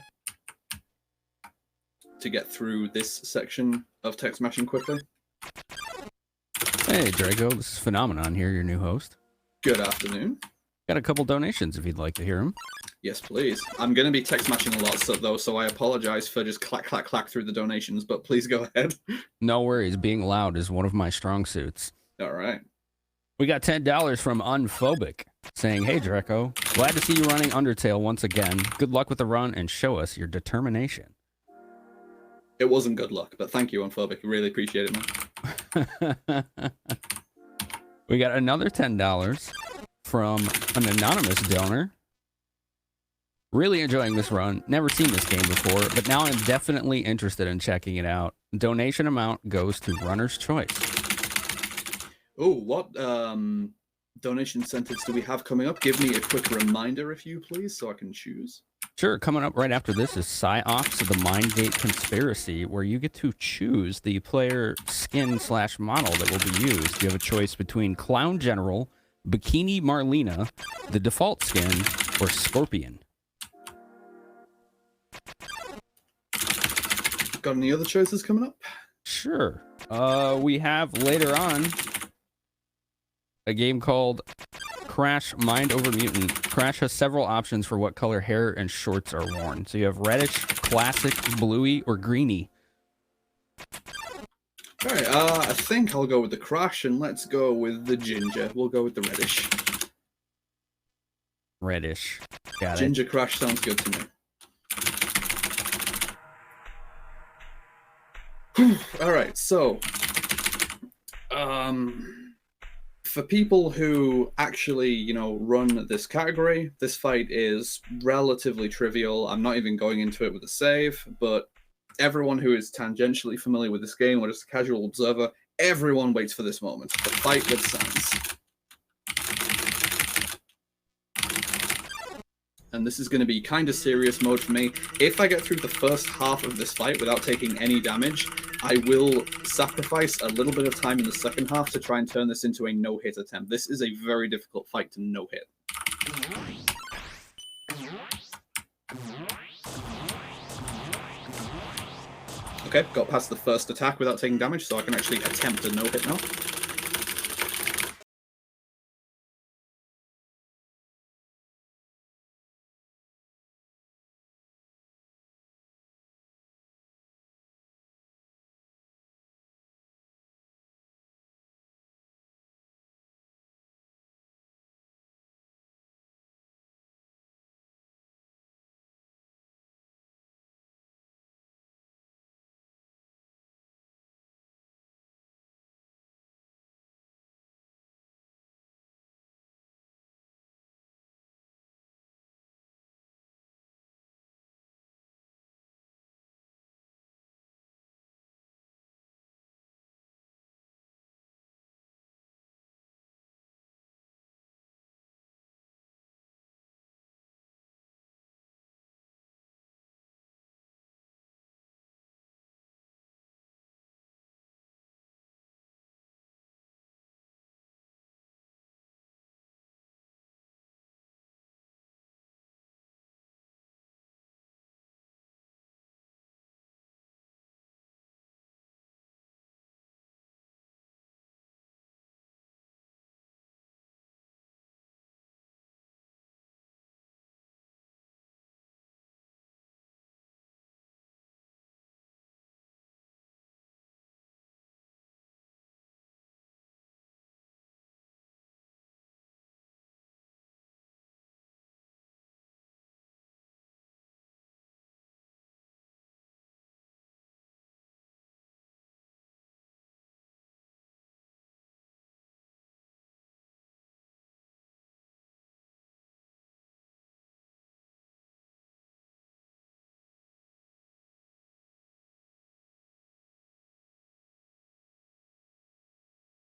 to get through this section of text mashing quickly. Hey, Draco, this is Phenomenon here, your new host. Good afternoon. Got a couple donations if you'd like to hear them. Yes, please. I'm going to be text mashing a lot, so I apologize for just clack, clack, clack through the donations, but please go ahead. No worries. Being loud is one of my strong suits. All right. We got $10 from Unphobic saying, hey, Draco, glad to see you running Undertale once again. Good luck with the run and show us your determination. It wasn't good luck, but thank you, Unphobic. I really appreciate it, man. We got another $10 from an anonymous donor. Really enjoying this run. Never seen this game before, but now I'm definitely interested in checking it out. Donation amount goes to Runner's Choice. Oh, what donation incentives do we have coming up? Give me a quick reminder, if you please, so I can choose. Sure, coming up right after this is Psyops of the Mindgate Conspiracy, where you get to choose the player skin/model that will be used. You have a choice between Clown General, Bikini Marlena, the default skin, or Scorpion. Got any other choices coming up? Sure. We have later on a game called Crash Mind Over Mutant. Crash has several options for what color hair and shorts are worn. So you have reddish, classic, bluey, or greeny. All right, I think I'll go with the Crash, and let's go with the Ginger. We'll go with the Reddish. Reddish. Got it. Ginger Crash sounds good to me. All right, so for people who actually, run this category, this fight is relatively trivial. I'm not even going into it with a save, but everyone who is tangentially familiar with this game or just a casual observer, everyone waits for this moment. The fight with Sans. And this is going to be kind of serious mode for me. If I get through the first half of this fight without taking any damage, I will sacrifice a little bit of time in the second half to try and turn this into a no-hit attempt. This is a very difficult fight to no-hit. Okay, got past the first attack without taking damage, so I can actually attempt a no-hit now.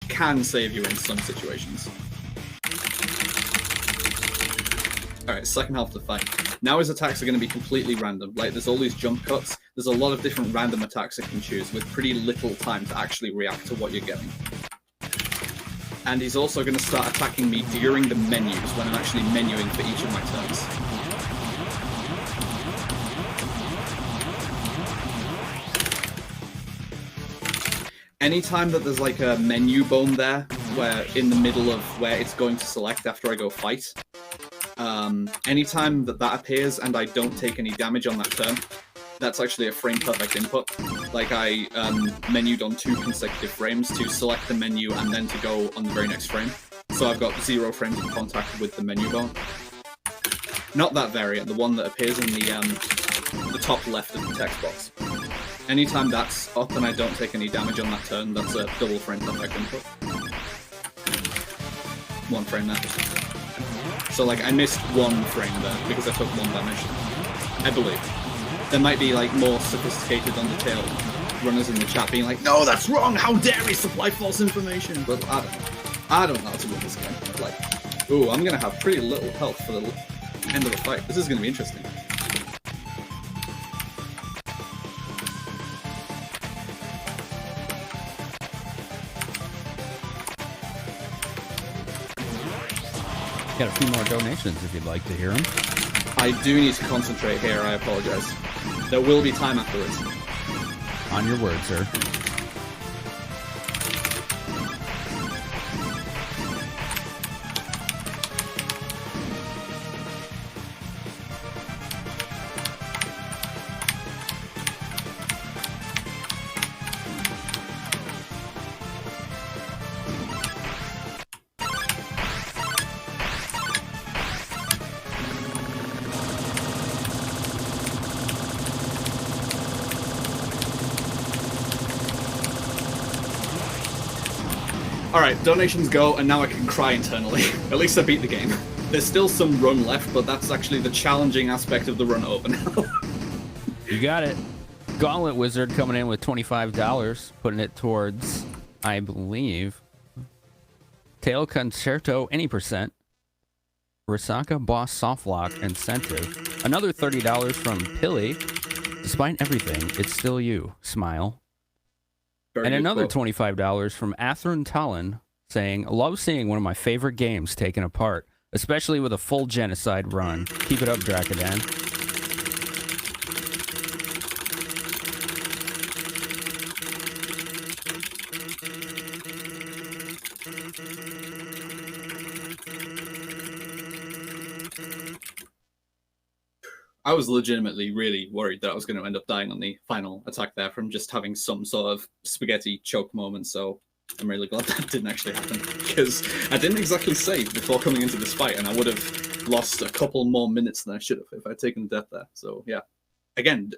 Can save you in some situations. Alright, second half of the fight. Now his attacks are going to be completely random. Like, there's all these jump cuts. There's a lot of different random attacks I can choose with pretty little time to actually react to what you're getting. And he's also going to start attacking me during the menus when I'm actually menuing for each of my turns. Anytime that there's like a menu bone there, where in the middle of where it's going to select after I go fight, anytime that appears and I don't take any damage on that turn, that's actually a frame perfect input. Like I menued on 2 consecutive frames to select the menu and then to go on the very next frame. So I've got 0 frames of contact with the menu bone. Not that variant, the one that appears in the top left of the text box. Anytime that's up and I don't take any damage on that turn, that's a double frame perfect input. 1 frame there. So like I missed 1 frame there because I took 1 damage. I believe. There might be like more sophisticated Undertale runners in the chat being like, no, that's wrong, how dare he supply false information? But I don't know. I don't know how to win this game. Like, ooh, I'm gonna have pretty little health for the end of the fight. This is gonna be interesting. Got a few more donations if you'd like to hear them. I do need to concentrate here, I apologize. There will be time afterwards. On your word, sir. Alright, donations go, and now I can cry internally. At least I beat the game. There's still some run left, but that's actually the challenging aspect of the run over now. You got it. Gauntlet Wizard coming in with $25, putting it towards, I believe, Tail Concerto, any percent. Risaka Boss Softlock Incentive. Another $30 from Pilly. Despite everything, it's still you. Smile. Very And good another quote. $25 from Athrin Talon saying, love seeing one of my favorite games taken apart, especially with a full genocide run. Keep it up, Drakodan. I was legitimately really worried that I was going to end up dying on the final attack there from just having some sort of spaghetti choke moment, so I'm really glad that didn't actually happen, because I didn't exactly save before coming into this fight, and I would have lost a couple more minutes than I should have if I'd taken death there. So yeah, again,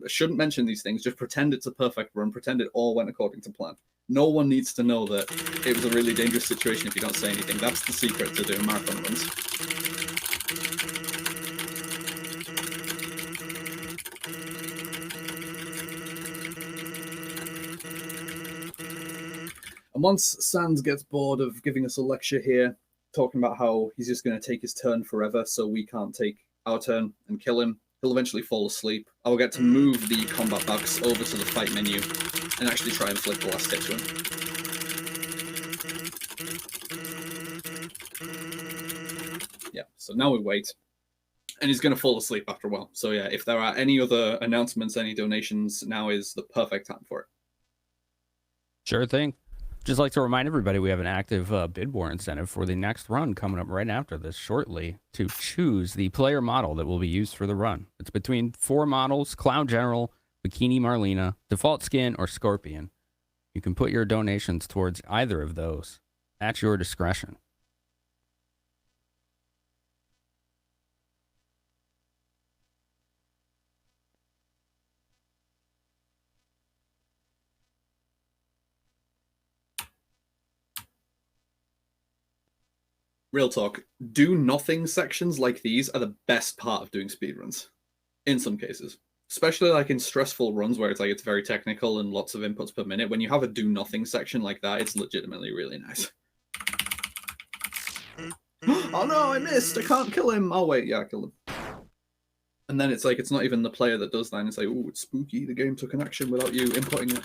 shouldn't mention these things, just pretend it's a perfect run, pretend it all went according to plan. No one needs to know that it was a really dangerous situation if you don't say anything. That's the secret to doing marathon runs. And once Sans gets bored of giving us a lecture here, talking about how he's just going to take his turn forever so we can't take our turn and kill him, he'll eventually fall asleep. I will get to move the combat box over to the fight menu and actually try and flick the last hit to him. Yeah, so now we wait. And he's going to fall asleep after a while. So yeah, if there are any other announcements, any donations, now is the perfect time for it. Sure thing. Just like to remind everybody we have an active bid war incentive for the next run coming up right after this shortly to choose the player model that will be used for the run. It's between 4 models: Clown General, Bikini Marlena, Default Skin, or Scorpion. You can put your donations towards either of those at your discretion. Real talk, do nothing sections like these are the best part of doing speedruns. In some cases. Especially like in stressful runs where it's very technical and lots of inputs per minute. When you have a do nothing section like that, it's legitimately really nice. Oh no, I missed! I can't kill him! Oh wait, yeah, I killed him. And then it's not even the player that does that, and it's like, ooh, it's spooky, the game took an action without you inputting it.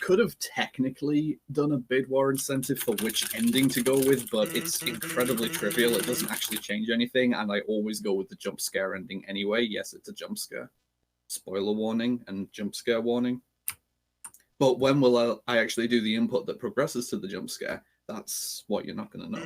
Could have technically done a bid war incentive for which ending to go with, but it's incredibly trivial. It doesn't actually change anything, and I always go with the jump scare ending anyway. Yes, it's a jump scare. Spoiler warning and jump scare warning. But when will I actually do the input that progresses to the jump scare? That's what you're not going to know.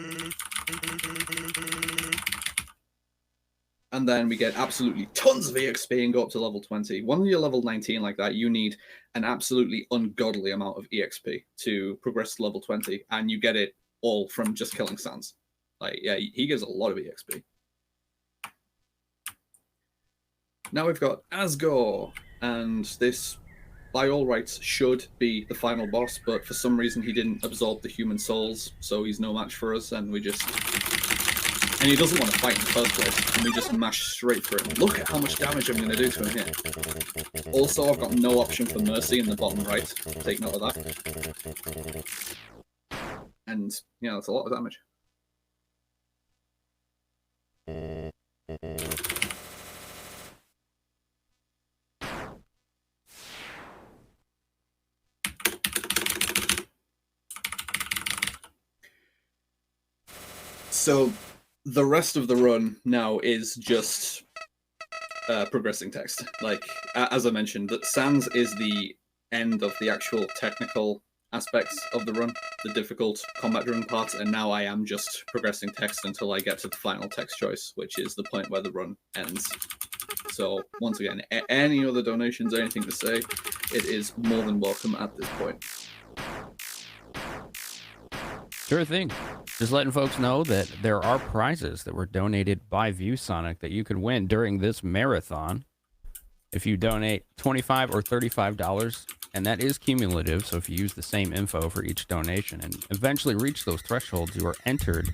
And then we get absolutely tons of EXP and go up to level 20. When you're level 19 like that, you need an absolutely ungodly amount of EXP to progress to level 20, and you get it all from just killing Sans. Yeah, he gives a lot of EXP. Now we've got Asgore, and this, by all rights, should be the final boss, but for some reason he didn't absorb the human souls, so he's no match for us, and we just... And he doesn't want to fight in the first place, and we just mash straight through him. Look at how much damage I'm going to do to him here. Also, I've got no option for Mercy in the bottom right. Take note of that. And, yeah, that's a lot of damage. So... the rest of the run now is just progressing text. As I mentioned, that Sans is the end of the actual technical aspects of the run, the difficult combat-driven part, and now I am just progressing text until I get to the final text choice, which is the point where the run ends. So, once again, any other donations or anything to say, it is more than welcome at this point. Sure thing. Just letting folks know that there are prizes that were donated by ViewSonic that you can win during this marathon. If you donate $25 or $35, and that is cumulative, so if you use the same info for each donation and eventually reach those thresholds, you are entered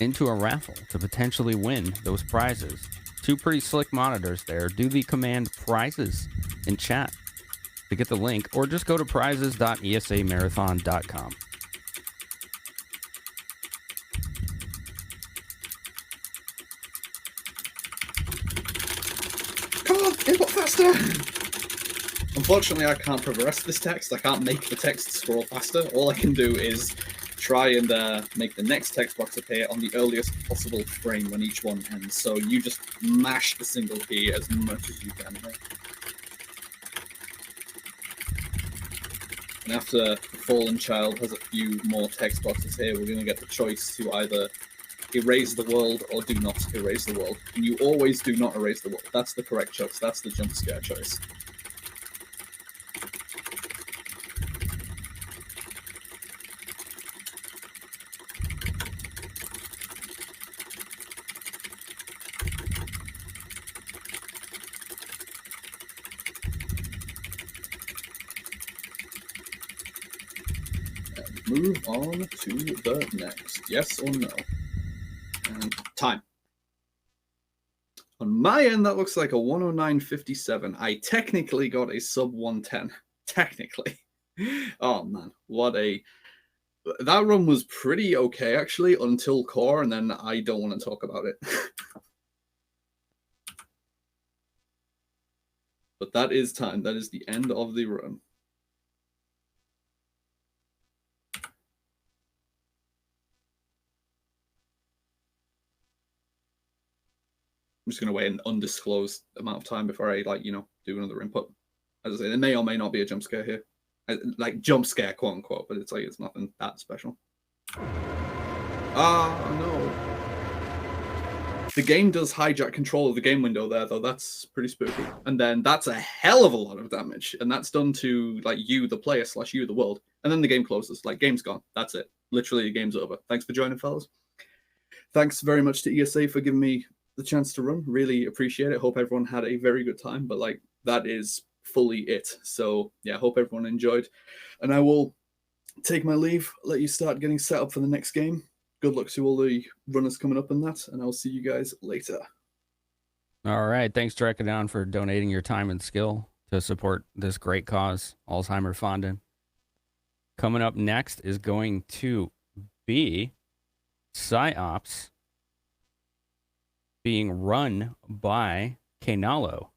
into a raffle to potentially win those prizes. Two pretty slick monitors there. Do the command prizes in chat to get the link, or just go to prizes.esamarathon.com. Come on, input faster! Unfortunately, I can't progress this text. I can't make the text scroll faster. All I can do is try and make the next text box appear on the earliest possible frame when each one ends. So you just mash the single key as much as you can. And after the fallen child has a few more text boxes here, we're going to get the choice to either erase the world or do not erase the world. And you always do not erase the world. That's the correct choice. That's the jump scare choice. Move on to the next. Yes or no? And time. On my end, that looks like a 109.57. I technically got a sub 110. Technically. Oh man, what a... That run was pretty okay, actually, until core, and then I don't want to talk about it. But that is time. That is the end of the run. I'm just going to wait an undisclosed amount of time before I, like, you know, do another input. As I say, there may or may not be a jump scare here. Like, jump scare, quote unquote, but it's like, it's nothing that special. Ah, no. The game does hijack control of the game window there, though. That's pretty spooky. And then that's a hell of a lot of damage. And that's done to, like, you, the player, / you, the world. And then the game closes. Like, game's gone. That's it. Literally, the game's over. Thanks for joining, fellas. Thanks very much to ESA for giving me the chance to run. Really appreciate it. Hope everyone had a very good time. But, like, that is fully it. So, yeah, hope everyone enjoyed. And I will take my leave, let you start getting set up for the next game. Good luck to all the runners coming up in that, and I'll see you guys later. All right. Thanks, Drakodan, for donating your time and skill to support this great cause, Alzheimer Fondant. Coming up next is going to be PsyOps being run by Kanalo.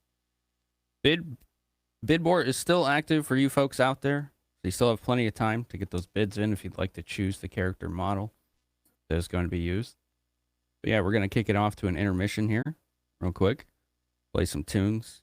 Bid board is still active for you folks out there. So you still have plenty of time to get those bids in if you'd like to choose the character model that is going to be used. But yeah, we're going to kick it off to an intermission here real quick. Play some tunes.